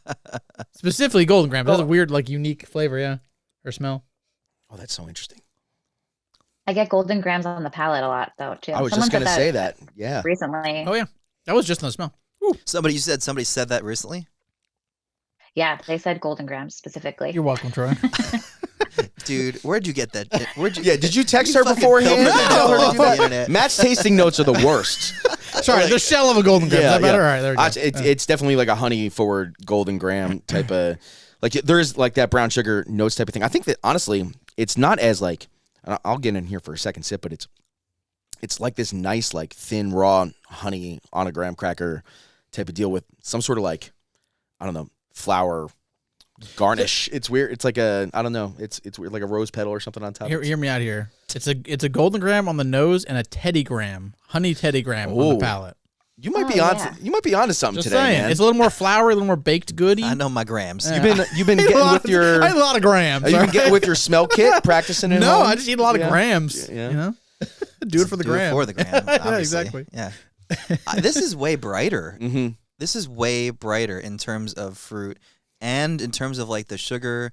specifically Golden Grams. It has a Cool. weird like unique flavor, yeah, or smell. Oh, that's so interesting. I get Golden Grams on the palate a lot though too. I was Someone just said gonna say that. Yeah. recently. Oh yeah, that was just on the smell. Somebody said that recently. Yeah, they said golden grams specifically. You're welcome, Troy. Dude, where'd you get that? Yeah, did you text her fucking beforehand? filtered that Tell her to off do the that? internet. Matt's tasting notes are the worst. Sorry, the shell of a golden gram. Is that better? All right, there we go. It's definitely like a honey forward golden gram type of, like there's like that brown sugar notes type of thing. I think that honestly, it's not as like, I'll get in here for a second sip, but it's like this nice like thin raw honey on a graham cracker type of deal with some sort of like, I don't know, flour garnish. It's weird. It's like a, I don't know. It's weird, like a rose petal or something on top. Hear me out here. It's a golden gram on the nose and a teddy gram, honey teddy gram on the palate. You might be on. You might be onto something Just today, saying. man. It's a little more flour, a little more baked goody. I know my grams. Yeah. You've been getting with your. I had a lot of grams. You been getting with your smell kit, practicing it. No, home? I just eat a lot of grams. Yeah. You know, do it for the gram. For the gram. Yeah, exactly. Yeah. This is way brighter. Mm-hmm. This is way brighter in terms of fruit and in terms of like the sugar.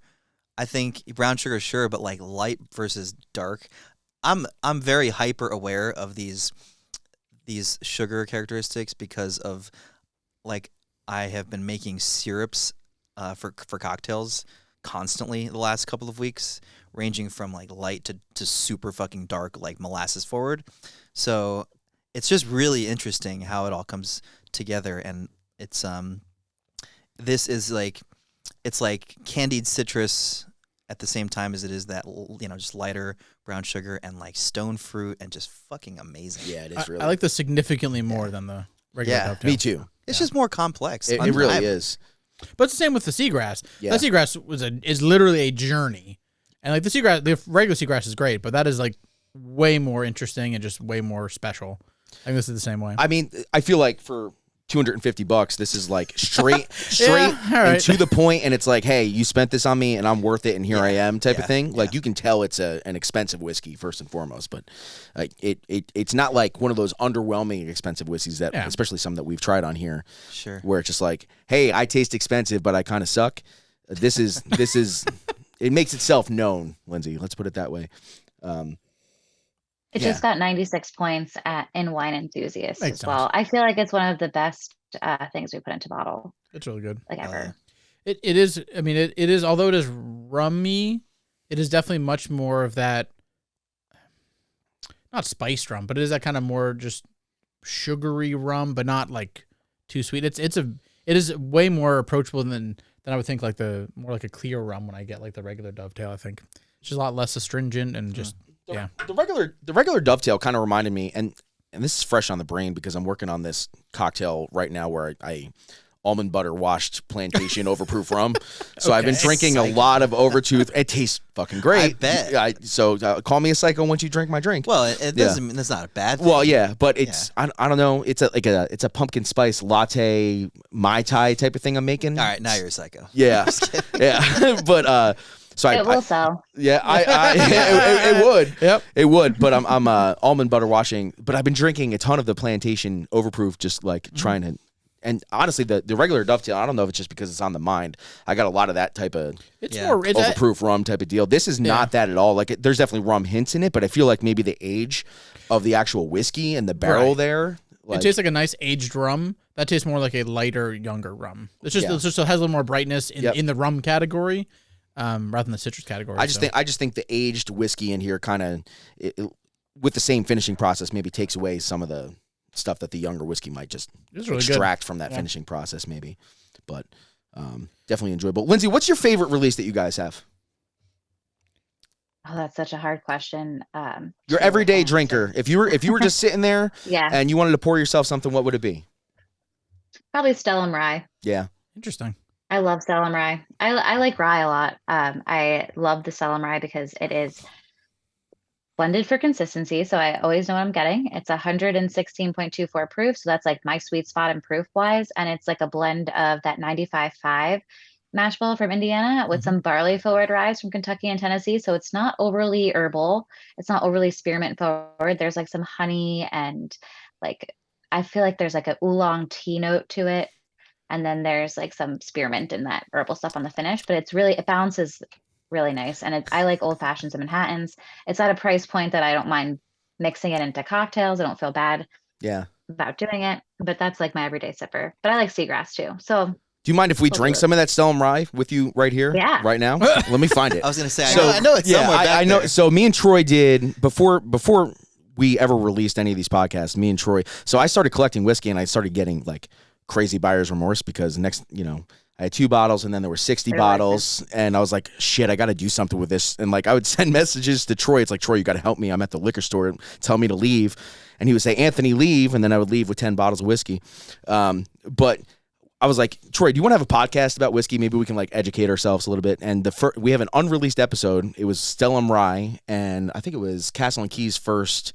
I think brown sugar, sure, but like light versus dark. I'm very hyper aware of these sugar characteristics because of like I have been making syrups for cocktails constantly the last couple of weeks, ranging from like light to super fucking dark, like molasses forward. So it's just really interesting how it all comes together, and it's this is like, it's like candied citrus at the same time as it is that, you know, just lighter brown sugar and like stone fruit and just fucking amazing. Yeah, it is really. I like this significantly more than the regular Dovetail. Me too. It's just more complex. It really is. But it's the same with the seagrass. Yeah. That seagrass is literally a journey, and like the regular seagrass is great, but that is like way more interesting and just way more special. I think this is the same way. I mean, I feel like for $250, this is like straight Yeah, all right. and to the point, and it's like, hey, you spent this on me, and I'm worth it, and here I am, type of thing. Like you can tell it's an expensive whiskey first and foremost, but it's not like one of those underwhelming expensive whiskeys that, especially some that we've tried on here, where it's just like, hey, I taste expensive, but I kind of suck. This is it makes itself known, Lindsay. Let's put it that way. It just got 96 points in Wine Enthusiast Makes as well. sense. I feel like it's one of the best things we put into bottle, It's really good. like ever. It is. I mean, it is. Although it is rummy, it is definitely much more of that. Not spiced rum, but it is that kind of more just sugary rum, but not like too sweet. It is way more approachable than I would think. Like more like a clear rum when I get like the regular Dovetail. I think it's just a lot less astringent and just The regular Dovetail kind of reminded me, and this is fresh on the brain because I'm working on this cocktail right now where I almond butter washed plantation overproof rum. So I've been drinking a lot of Overtooth. It tastes fucking great. I bet. So call me a psycho once you drink my drink. Well, it doesn't mean that's not a bad thing. Well, yeah, but it's I don't know. It's a pumpkin spice latte Mai Tai type of thing I'm making. All right, now you're a psycho. Yeah, yeah. But so It will sell. Yeah, it would. Yep. It would. But I'm almond butter washing. But I've been drinking a ton of the plantation overproof, just like trying to. And honestly, the regular Dovetail, I don't know if it's just because it's on the mind. I got a lot of that type of overproof rum type of deal. This is not that at all. Like there's definitely rum hints in it, but I feel like maybe the age of the actual whiskey and the barrel there. Like, it tastes like a nice aged rum. That tastes more like a lighter, younger rum. It just has a little more brightness in the rum category, rather than the citrus category. I just think the aged whiskey in here kind of, with the same finishing process, maybe takes away some of the stuff that the younger whiskey might just extract from that finishing process, maybe. But definitely enjoyable. Lindsay, what's your favorite release that you guys have? Oh, that's such a hard question. Your everyday drinker. If you were just sitting there and you wanted to pour yourself something, what would it be? Probably Stellum Rye. Yeah. Interesting. I love Stellum Rye. I like rye a lot. I love the Stellum Rye because it is blended for consistency, so I always know what I'm getting. It's 116.24 proof, so that's like my sweet spot in proof wise, and it's like a blend of that 95.5 mash bill from Indiana with some barley forward rye from Kentucky and Tennessee. So it's not overly herbal, it's not overly spearmint forward. There's like some honey and like I feel like there's like a oolong tea note to it, and then there's like some spearmint and that herbal stuff on the finish. But it balances really nice, and I like old fashions and Manhattans. It's at a price point that I don't mind mixing it into cocktails. I don't feel bad about doing it. but that's like my everyday sipper. But I like seagrass too. So Do you mind if we drink some of that Stellum Rye with you right here, Yeah. right now? Let me find it. I was gonna say, So, I know it's somewhere back I know. there. So me and Troy did before we ever released any of these podcasts. Me and Troy. So I started collecting whiskey, and I started getting like crazy buyer's remorse because I had 2 bottles, and then there were 60 bottles, and I was like, shit, I got to do something with this. And like I would send messages to Troy. It's like, Troy, you got to help me. I'm at the liquor store. Tell me to leave, and he would say, Anthony, leave, and then I would leave with 10 bottles of whiskey. But I was like, Troy, do you want to have a podcast about whiskey? Maybe we can like educate ourselves a little bit. And we have an unreleased episode. It was Stellum Rye, and I think it was Castle and Key's first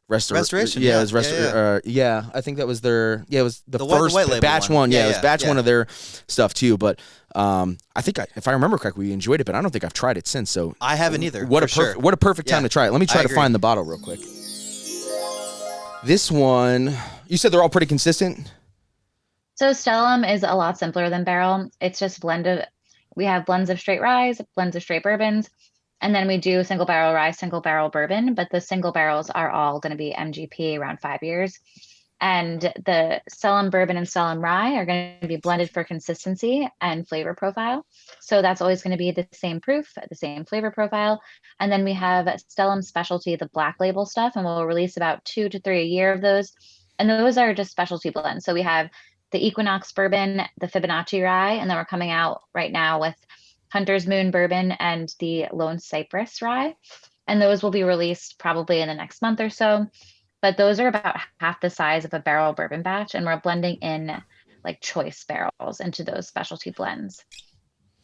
restoration. Yeah, it was yeah, I think that was their. Yeah, it was the first white label batch one. Yeah, it was batch yeah. one of their stuff too. But I think if I remember correctly, we enjoyed it. But I don't think I've tried it since. So I haven't either. What for what a perfect time to try it. Let me try I to agree. find the bottle real quick. This one, you said they're all pretty consistent. So Stellum is a lot simpler than Barrel. It's just we have blends of straight rye, blends of straight bourbons, and then we do single barrel rye, single barrel bourbon, but the single barrels are all going to be MGP around 5 years. And the Stellum bourbon and Stellum rye are going to be blended for consistency and flavor profile. So that's always going to be the same proof, the same flavor profile. And then we have Stellum Specialty, the black label stuff, and we'll release about 2 to 3 a year of those. And those are just specialty blends. So we have the Equinox bourbon, the Fibonacci rye, and then we're coming out right now with Hunter's Moon bourbon and the Lone Cypress rye. And those will be released probably in the next month or so. But those are about half the size of a barrel bourbon batch, and we're blending in like choice barrels into those specialty blends.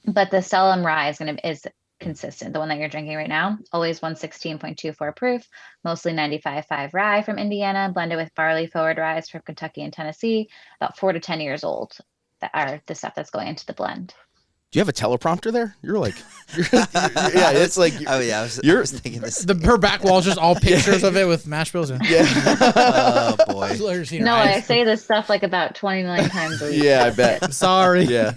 But the Stellum rye is consistent. The one that you're drinking right now, always 116.24 proof, mostly 95.5 rye from Indiana, blended with barley forward rye from Kentucky and Tennessee, about 4 to 10 years old. That are the stuff that's going into the blend. Do you have a teleprompter there? You're like, yeah, it's like, Oh yeah, I was thinking this. Her back wall's just all pictures of it with mash bills. And Oh boy. No, I say this stuff like about 20 million times a week. yeah, I bet. Sorry. Yeah.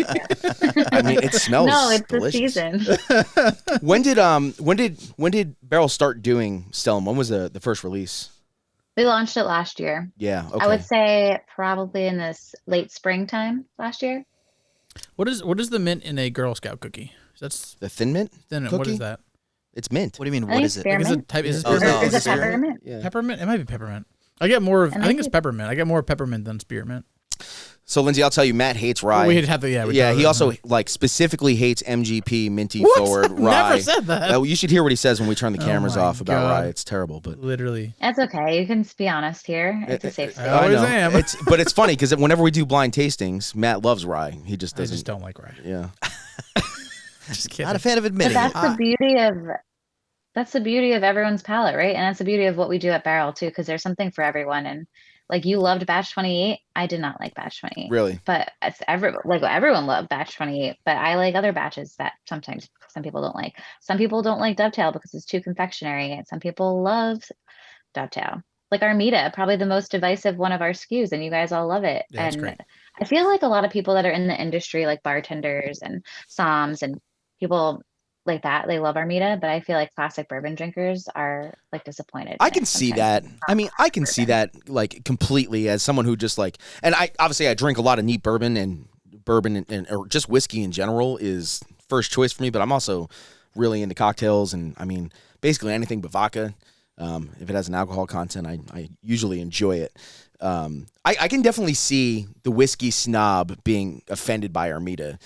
I mean, it smells. No, it's delicious. the season. When did Barrell start doing Stellum? When was the first release? We launched it last year. Yeah. Okay. I would say probably in this late springtime last year. What is the mint in a Girl Scout cookie? That's the Thin Mint then cookie? what is that? It's mint. What do you mean? I What think is it? Like, is it spearmint. type? Is Oh, it no, Is it spearmint? peppermint? Yeah. peppermint? It might be peppermint. I get more of. And I think I it's think- peppermint. I get more peppermint than spearmint. So Lindsay, I'll tell you, Matt hates rye. We'd have to. Yeah. Yeah, he also like specifically hates MGP minty What? forward I've rye. never said that. You should hear what he says when we turn the Oh cameras my off about God. rye. It's terrible, but Literally. That's okay. You can be honest here. It's a safe space. I always know. am. But it's funny because whenever we do blind tastings, Matt loves rye. He just I doesn't. just don't like rye. Yeah. Just kidding. Not a fan of But admitting that's it. the beauty of everyone's palate, right? And that's the beauty of what we do at Barrel too, because there's something for everyone. And like you loved batch 28, I did not like batch 28. Really. But everyone loved batch 28, but I like other batches that sometimes some people don't like. Some people don't like Dovetail because it's too confectionery, and some people love Dovetail. Like Armida, probably the most divisive one of our SKUs, and you guys all love it. Yeah, it's and great. I feel like a lot of people that are in the industry, like bartenders and somms and people like that, they love Armida, but I feel like classic bourbon drinkers are like disappointed. I in can it see sometimes. that. I mean, I can see that like completely as someone who just like, and I obviously I drink a lot of neat bourbon and or just whiskey in general is first choice for me, but I'm also really into cocktails and I mean, basically anything but vodka. If it has an alcohol content, I usually enjoy it. I can definitely see the whiskey snob being offended by Armida.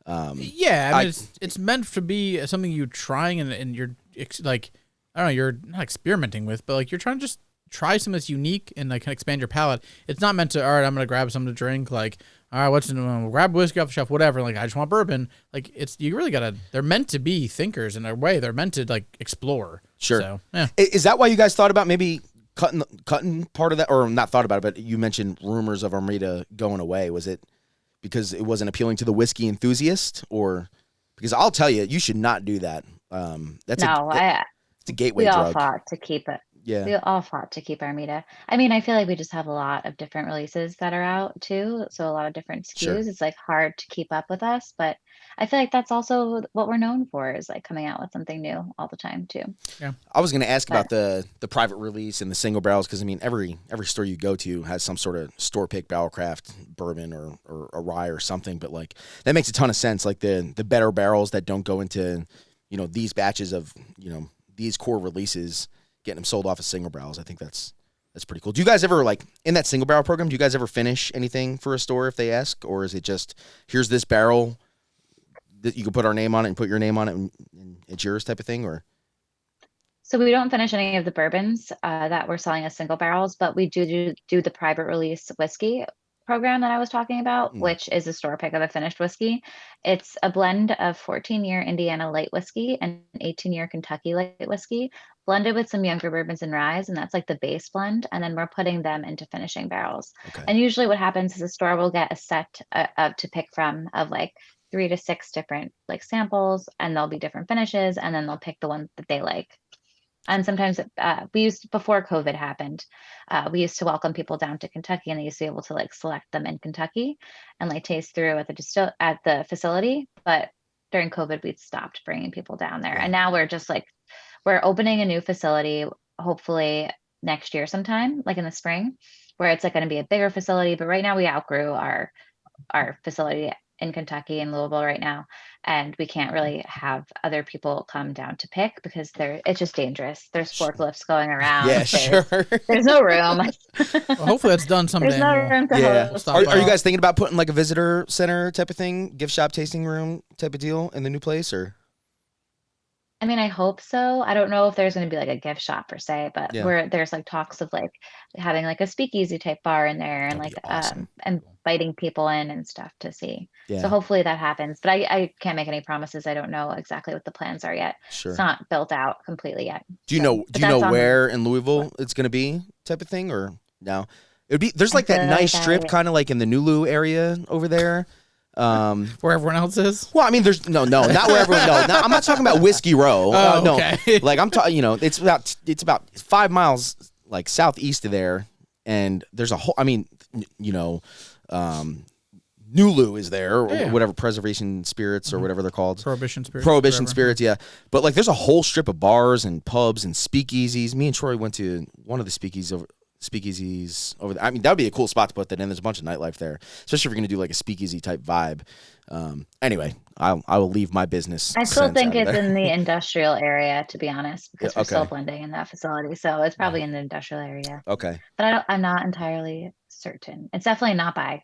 Yeah, I mean, it's meant to be something you're trying and you're like, I don't know, you're not experimenting with, but like you're trying to just try something that's unique and like expand your palate. It's not meant to, all right, I'm going to grab something to drink. Like, all right, grab whiskey off the shelf, whatever. Like, I just want bourbon. Like, you really got to, they're meant to be thinkers in a way. They're meant to like explore. Sure. So, yeah. Is that why you guys thought about maybe cutting part of that, or not thought about it, but you mentioned rumors of Armida going away? Was it because it wasn't appealing to the whiskey enthusiast, or because I'll tell you, you should not do that. It's a gateway we all drug. fought to keep it. Yeah. We all fought to keep Armida. I mean, I feel like we just have a lot of different releases that are out too. So a lot of different SKUs. Sure. It's like hard to keep up with us, but I feel like that's also what we're known for, is like coming out with something new all the time too. I was going to ask about the private release and the single barrels, because I mean every store you go to has some sort of store pick Barrell Craft bourbon or a rye or something, but like that makes a ton of sense. Like the better barrels that don't go into, you know, these batches of, you know, these core releases, getting them sold off as single barrels. I think that's pretty cool. Do you guys ever, like, in that single barrel program, do you guys ever finish anything for a store if they ask, or is it just, here's this barrel that you can put our name on it and put your name on it and it's yours type of thing? Or So we don't finish any of the bourbons that we're selling as single barrels, but we do the private release whiskey program that I was talking about, which is a store pick of a finished whiskey. It's a blend of 14-year Indiana light whiskey and 18-year Kentucky light whiskey, blended with some younger bourbons and ryes, and that's like the base blend. And then we're putting them into finishing barrels. Okay. And usually what happens is the store will get a set to pick from of like 3 to 6 different like samples, and there'll be different finishes, and then they'll pick the one that they like. And sometimes before COVID happened, we used to welcome people down to Kentucky, and they used to be able to like select them in Kentucky and like taste through at the facility. But during COVID, we stopped bringing people down there. And now we're just like, we're opening a new facility, hopefully next year sometime, like in the spring, where it's like going to be a bigger facility. But right now we outgrew our facility in Kentucky and Louisville right now, and we can't really have other people come down to pick because it's just dangerous. There's forklifts going around. Yeah, sure. There's no room. Well, hopefully that's done someday. There's no room to host. Stop Are by. you guys thinking about putting like a visitor center type of thing, gift shop, tasting room type of deal in the new place, or? I mean, I hope so. I don't know if there's going to be like a gift shop per se, but there's like talks of like having like a speakeasy type bar in there, and That'd like be awesome. inviting people in and stuff to see. Yeah. So hopefully that happens, but I can't make any promises. I don't know exactly what the plans are yet. Sure. It's not built out completely yet. Do you know where in Louisville it's going to be type of thing, or no? It'd be, there's like that nice strip kind of like in the Nulu area over there. Where everyone else is? Well, I mean, there's not where everyone. No, I'm not talking about Whiskey Row. No, okay. Like I'm talking. You know, it's about 5 miles like southeast of there, and there's a whole. I mean, you know, Nulu is there, or whatever, Preservation Spirits or whatever they're called. Prohibition Spirits. Prohibition Spirits, yeah. But like, there's a whole strip of bars and pubs and speakeasies. Me and Troy went to one of the speakeasies over there. I mean, that would be a cool spot to put that in. There's a bunch of nightlife there, especially if you're going to do like a speakeasy type vibe. Anyway, I will leave my business. I still think it's in the industrial area, to be honest, because we're still blending in that facility. So it's probably in the industrial area. Okay. But I'm not entirely certain. It's definitely not by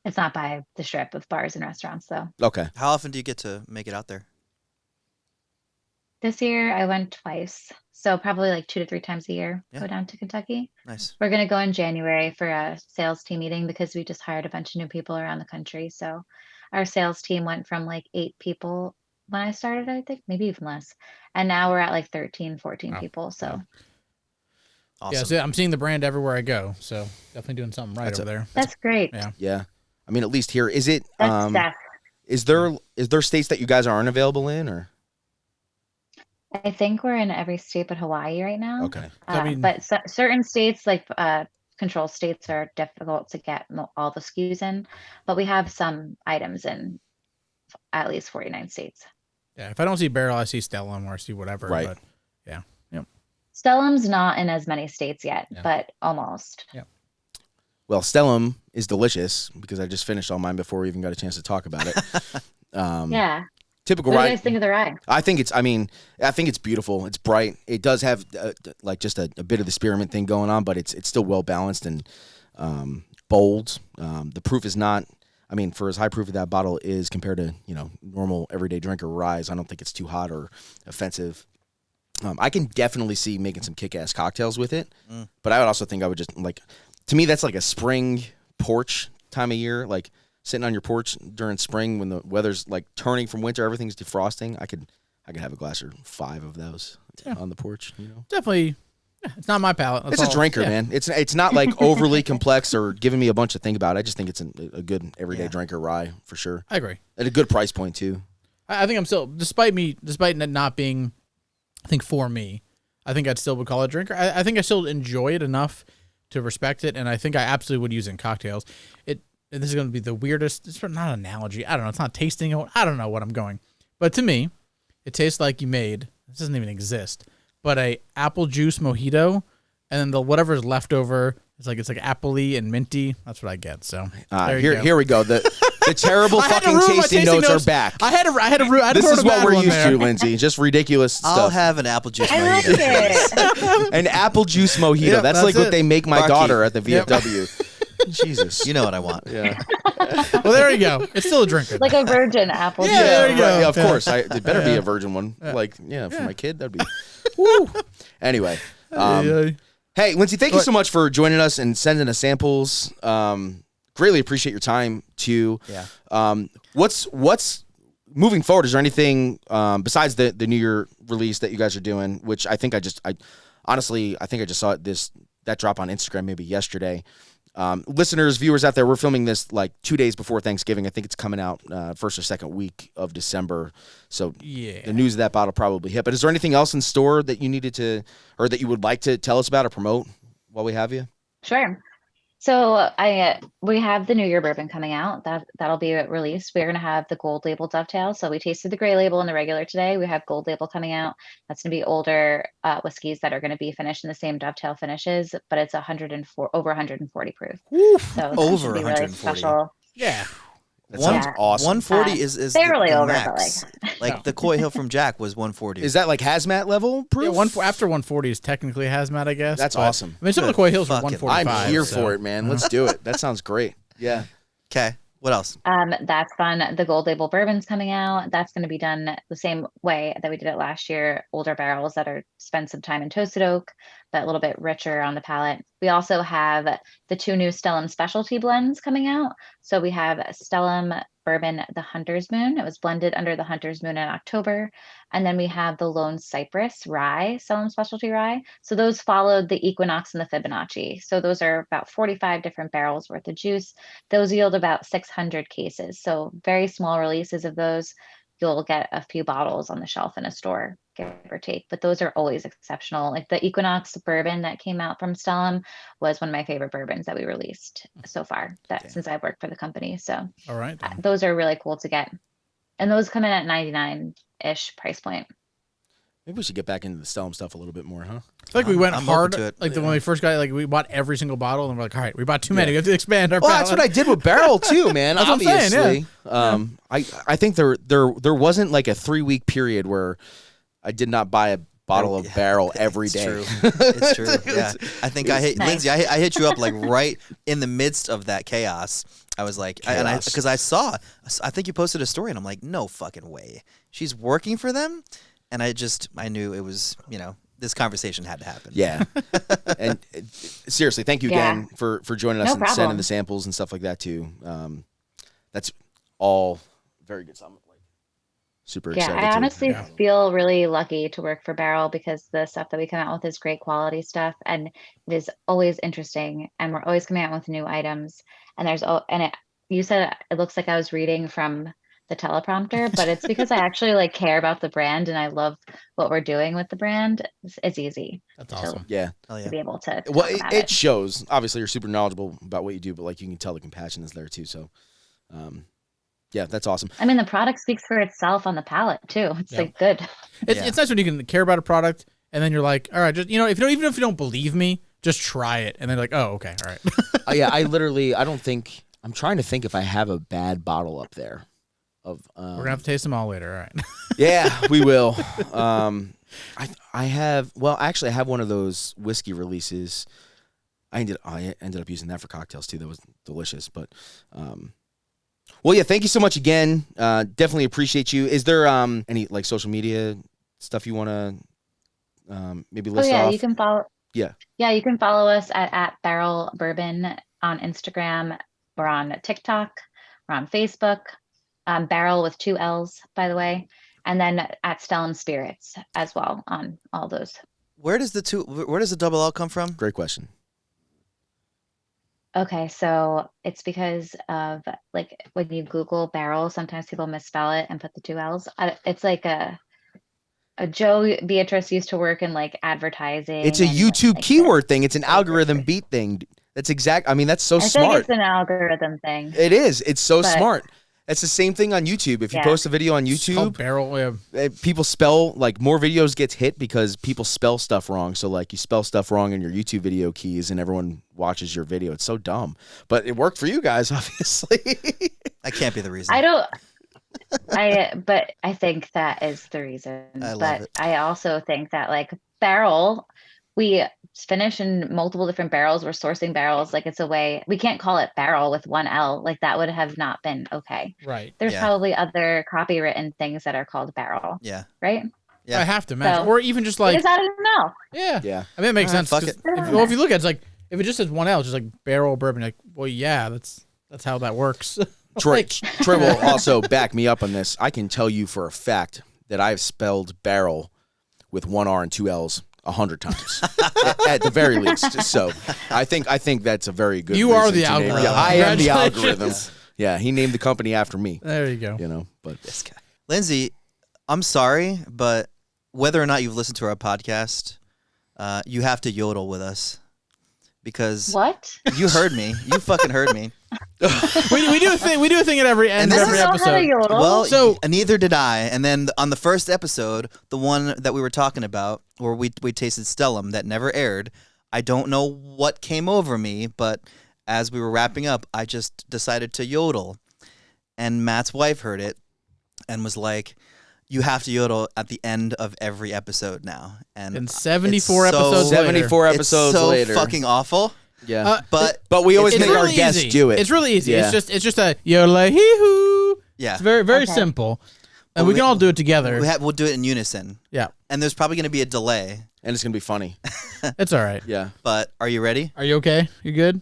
the strip of bars and restaurants, though. Okay. How often do you get to make it out there? This year I went twice. So probably like 2 to 3 times a year, go down to Kentucky. Nice. We're going to go in January for a sales team meeting because we just hired a bunch of new people around the country. So our sales team went from like 8 people when I started, I think, maybe even less. And now we're at like 13, 14 people. So Awesome. Yeah, so I'm seeing the brand everywhere I go. So definitely doing something right over there. that's great. Yeah. Yeah. I mean, at least here, is it? That's Steph. Is there states that you guys aren't available in, or? I think we're in every state but Hawaii right now. Okay. But certain states, like control states, are difficult to get all the SKUs in. But we have some items in at least 49 states. Yeah, if I don't see Barrell, I see Stellum or I see whatever. Right. But yeah. Yep. Stellum's not in as many states yet, but almost. Yep. Well, Stellum is delicious because I just finished all mine before we even got a chance to talk about it. Yeah. Typical What do rye. you guys think of the rye? I think it's beautiful. It's bright. It does have like just a bit of the spearmint thing going on, but it's still well balanced and bold. The proof is not. I mean, for as high proof as that bottle is compared to normal everyday drinker ryes, I don't think it's too hot or offensive. I can definitely see making some kick-ass cocktails with it, but I would also think I would just to me that's like a spring porch time of year, like sitting on your porch during spring when the weather's like turning from winter, everything's defrosting. I could have a glass or 5 of those on the porch. Definitely. It's not my palate. It's a drinker, man. It's not like overly complex or giving me a bunch to think about. I just think it's a good everyday drinker rye for sure. I agree. At a good price point too. I think I'm still, despite it not being, I think for me, I think I'd still would call it a drinker. I think I still enjoy it enough to respect it, and I think I absolutely would use it in cocktails. This is going to be the weirdest. It's not an analogy. I don't know. It's not tasting. I don't know what I'm going. But to me, it tastes like you made. This doesn't even exist. But a apple juice mojito, and then whatever's left over. It's like appley and minty. That's what I get. So here we go. The terrible fucking tasting notes are back. I had to This throw is a what bad we're one used there. to, Lindsay. Just ridiculous I'll stuff. have an apple juice I like mojito. it. An apple juice mojito. Yep, that's that's like what it. they make my Barkeep. daughter at the Yep. VFW. Jesus. You know what I want. Yeah. Well, there you go. It's still a drinker. Like a virgin apple Yeah, juice. there you go. Right, yeah, of Yeah. course. It better be Yeah. a virgin one. Like, for Yeah. my kid, that'd be. Woo. Anyway. Hey, Lindsay, thank you so much for joining us and sending us samples. Greatly appreciate your time too. Yeah. What's moving forward? Is there anything besides the New Year release that you guys are doing? Which I think I just saw that drop on Instagram maybe yesterday. Listeners, viewers out there, we're filming this like 2 days before Thanksgiving. I think it's coming out first or second week of December. So Yeah. the news of that bottle probably hit. But is there anything else in store that you needed to, or that you would like to tell us about or promote while we have you? Sure. So we have the New Year bourbon coming out. That'll be released. We're gonna have the Gold Label Dovetail. So we tasted the Gray Label and the regular today. We have Gold Label coming out. That's gonna be older whiskeys that are gonna be finished in the same Dovetail finishes, but it's 104 over 140 proof. So that Over should be really 140. special. Yeah. That sounds Yeah. awesome. 140 is barely the over, max. but Like the Coy Hill from Jack was 140. Is that like hazmat level proof? Yeah, after 140 is technically hazmat, I guess. That's but- awesome. I mean, some of the Good Coy Hills are fucking- 145. I'm here so- for it, man. Let's do it. That sounds great. Yeah. Okay. What else? that's fun. The Gold Label bourbon's coming out. That's going to be done the same way that we did it last year. Older barrels that are spent some time in toasted oak, but a little bit richer on the palate. We also have the 2 new Stellum specialty blends coming out. So we have Stellum bourbon, the Hunter's Moon. It was blended under the Hunter's Moon in October. And then we have the Lone Cypress rye, Stellum specialty rye. So those followed the Equinox and the Fibonacci. So those are about 45 different barrels worth of juice. Those yield about 600 cases. So very small releases of those. You'll get a few bottles on the shelf in a store, give or take, but those are always exceptional. Like the Equinox bourbon that came out from Stellum was one of my favorite bourbons that we released so far since I've worked for the company. So All right. those are really cool to get. And those come in at 99-ish price point. Maybe we should get back into the Stellum stuff a little bit more, huh? I feel like we went I'm hard. open to it. Like when Yeah. we first got, like we bought every single bottle, and we're like, all right, we bought too many. We have to expand our. Well, that's what I did with Barrel too, man. That's what I'm saying, Obviously, I think there wasn't like a 3-week period where I did not buy a bottle of Yeah. Barrel every day. True. It's true. Yeah. I think I hit Nice. Lindsay. I hit you up like right in the midst of that chaos. I was like, Chaos. because I think you posted a story, and I'm like, no fucking way. She's working for them, and I knew it was, this conversation had to happen. Yeah, and seriously, thank you again for joining us No and sending problem. the samples and stuff like that too. That's all very good. So I'm like super Yeah, excited. I too. honestly Yeah. feel really lucky to work for Barrel because the stuff that we come out with is great quality stuff and it is always interesting and we're always coming out with new items. And you said it looks like I was reading from the teleprompter, but it's because I actually like care about the brand and I love what we're doing with the brand. It's easy That's awesome. Yeah. Hell to yeah. be able to Well, talk about it shows. Obviously, you're super knowledgeable about what you do, but like you can tell the compassion is there too. So, yeah, that's awesome. I mean, the product speaks for itself on the palate too. It's Yeah. like good. It's nice when you can care about a product, and then you're like, all right, just even if you don't believe me, just try it, and then like, oh, okay, all right. Yeah, I'm trying to think if I have a bad bottle up there. We're We're gonna have to taste them all later. All right. Yeah, we will. I have one of those whiskey releases. I ended up using that for cocktails too. That was delicious. But well, yeah, thank you so much again. Definitely appreciate you. Is there any like social media stuff you want to maybe list off? You can follow. Yeah. Yeah, you can follow us at Barrel Bourbon on Instagram. We're on TikTok. We're on Facebook. Barrel with 2 L's, by the way. And then at Stellum Spirits as well on all those. Where does the double L come from? Great question. Okay, so it's because of like when you Google barrel, sometimes people misspell it and put the 2 L's. It's like Joe Beatrice used to work in like advertising. It's a and, YouTube like, keyword thing. It's an algorithm beat thing. That's exact. I mean, that's so I think smart. it's an algorithm thing. It is. It's so But- smart. It's the same thing on YouTube. If you Yeah. post a video on It's called YouTube, Barrel. Yeah. people spell like more videos gets hit because people spell stuff wrong. So like you spell stuff wrong in your YouTube video keys and everyone watches your video. It's so dumb, but it worked for you guys, obviously. That can't be the reason. But I think that is the reason. I love But it. I also think that like barrel, we finish in multiple different barrels. We're sourcing barrels. Like it's a way, we can't call it barrel with one L. Like that would have not been okay. Right. There's Yeah. probably other copywritten things that are called barrel, Yeah. right? Yeah. I have to imagine, So- or even just like, Because I don't know. yeah. Yeah. I mean, it makes All right, sense. fuck 'cause it. if you look at it, it's like if it just says one L, it's just like barrel bourbon. Like, well, yeah, that's how that works. Troy, Like- Troy will also back me up on this. I can tell you for a fact that I've spelled barrel with one R and two L's 100 times at the very least. So I think that's a very good. You are reason the to name- algorithm. Yeah, I am the Congratulations. algorithm. Yeah, he named the company after me. There you go. You know, but This guy. Lindsay, I'm sorry, but whether or not you've listened to our podcast, you have to yodel with us because What? you heard me. You fucking heard me. we do a thing. We do a thing at every end And of this every I don't know how to episode. yodel. Well, So- neither did I. And then on the first episode, the one that we were talking about, where we tasted Stellum that never aired, I don't know what came over me, but as we were wrapping up, I just decided to yodel. And Matt's wife heard it and was like, "You have to yodel at the end of every episode now." And And it's 74 so- episodes later. 74 it's episodes so later. fucking awful. Yeah, But we always It's make our really guests easy. do it. It's really easy. Yeah. It's just a yodelay hee hoo. yeah, It's very Okay. simple, and Well, we can all do it together. we'll do it in unison. Yeah, And there's probably going to be a delay. and it's gonna be funny. it's all right. Yeah. But are you ready? Are you okay? You good?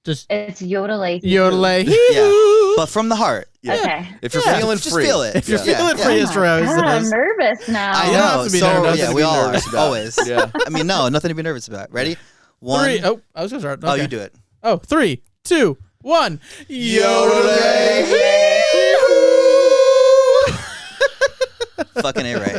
Just It's yodelay. yodelay hee Yeah. hoo. But from the heart. Yeah. Okay. If you're Yeah. feeling Just free, feel it. If you're Yeah. feeling Yeah. free Oh as my Troy God, I'm says. nervous now. I You don't know. have to be so nervous. yeah, Nothing we to be all are. nervous about. Always. Yeah. I mean, no, nothing to be nervous about. Ready? One. Three. Oh, I was gonna start. Oh, Okay. you do it. Oh, 3, 2, 1. Yodelay. Fucking A right.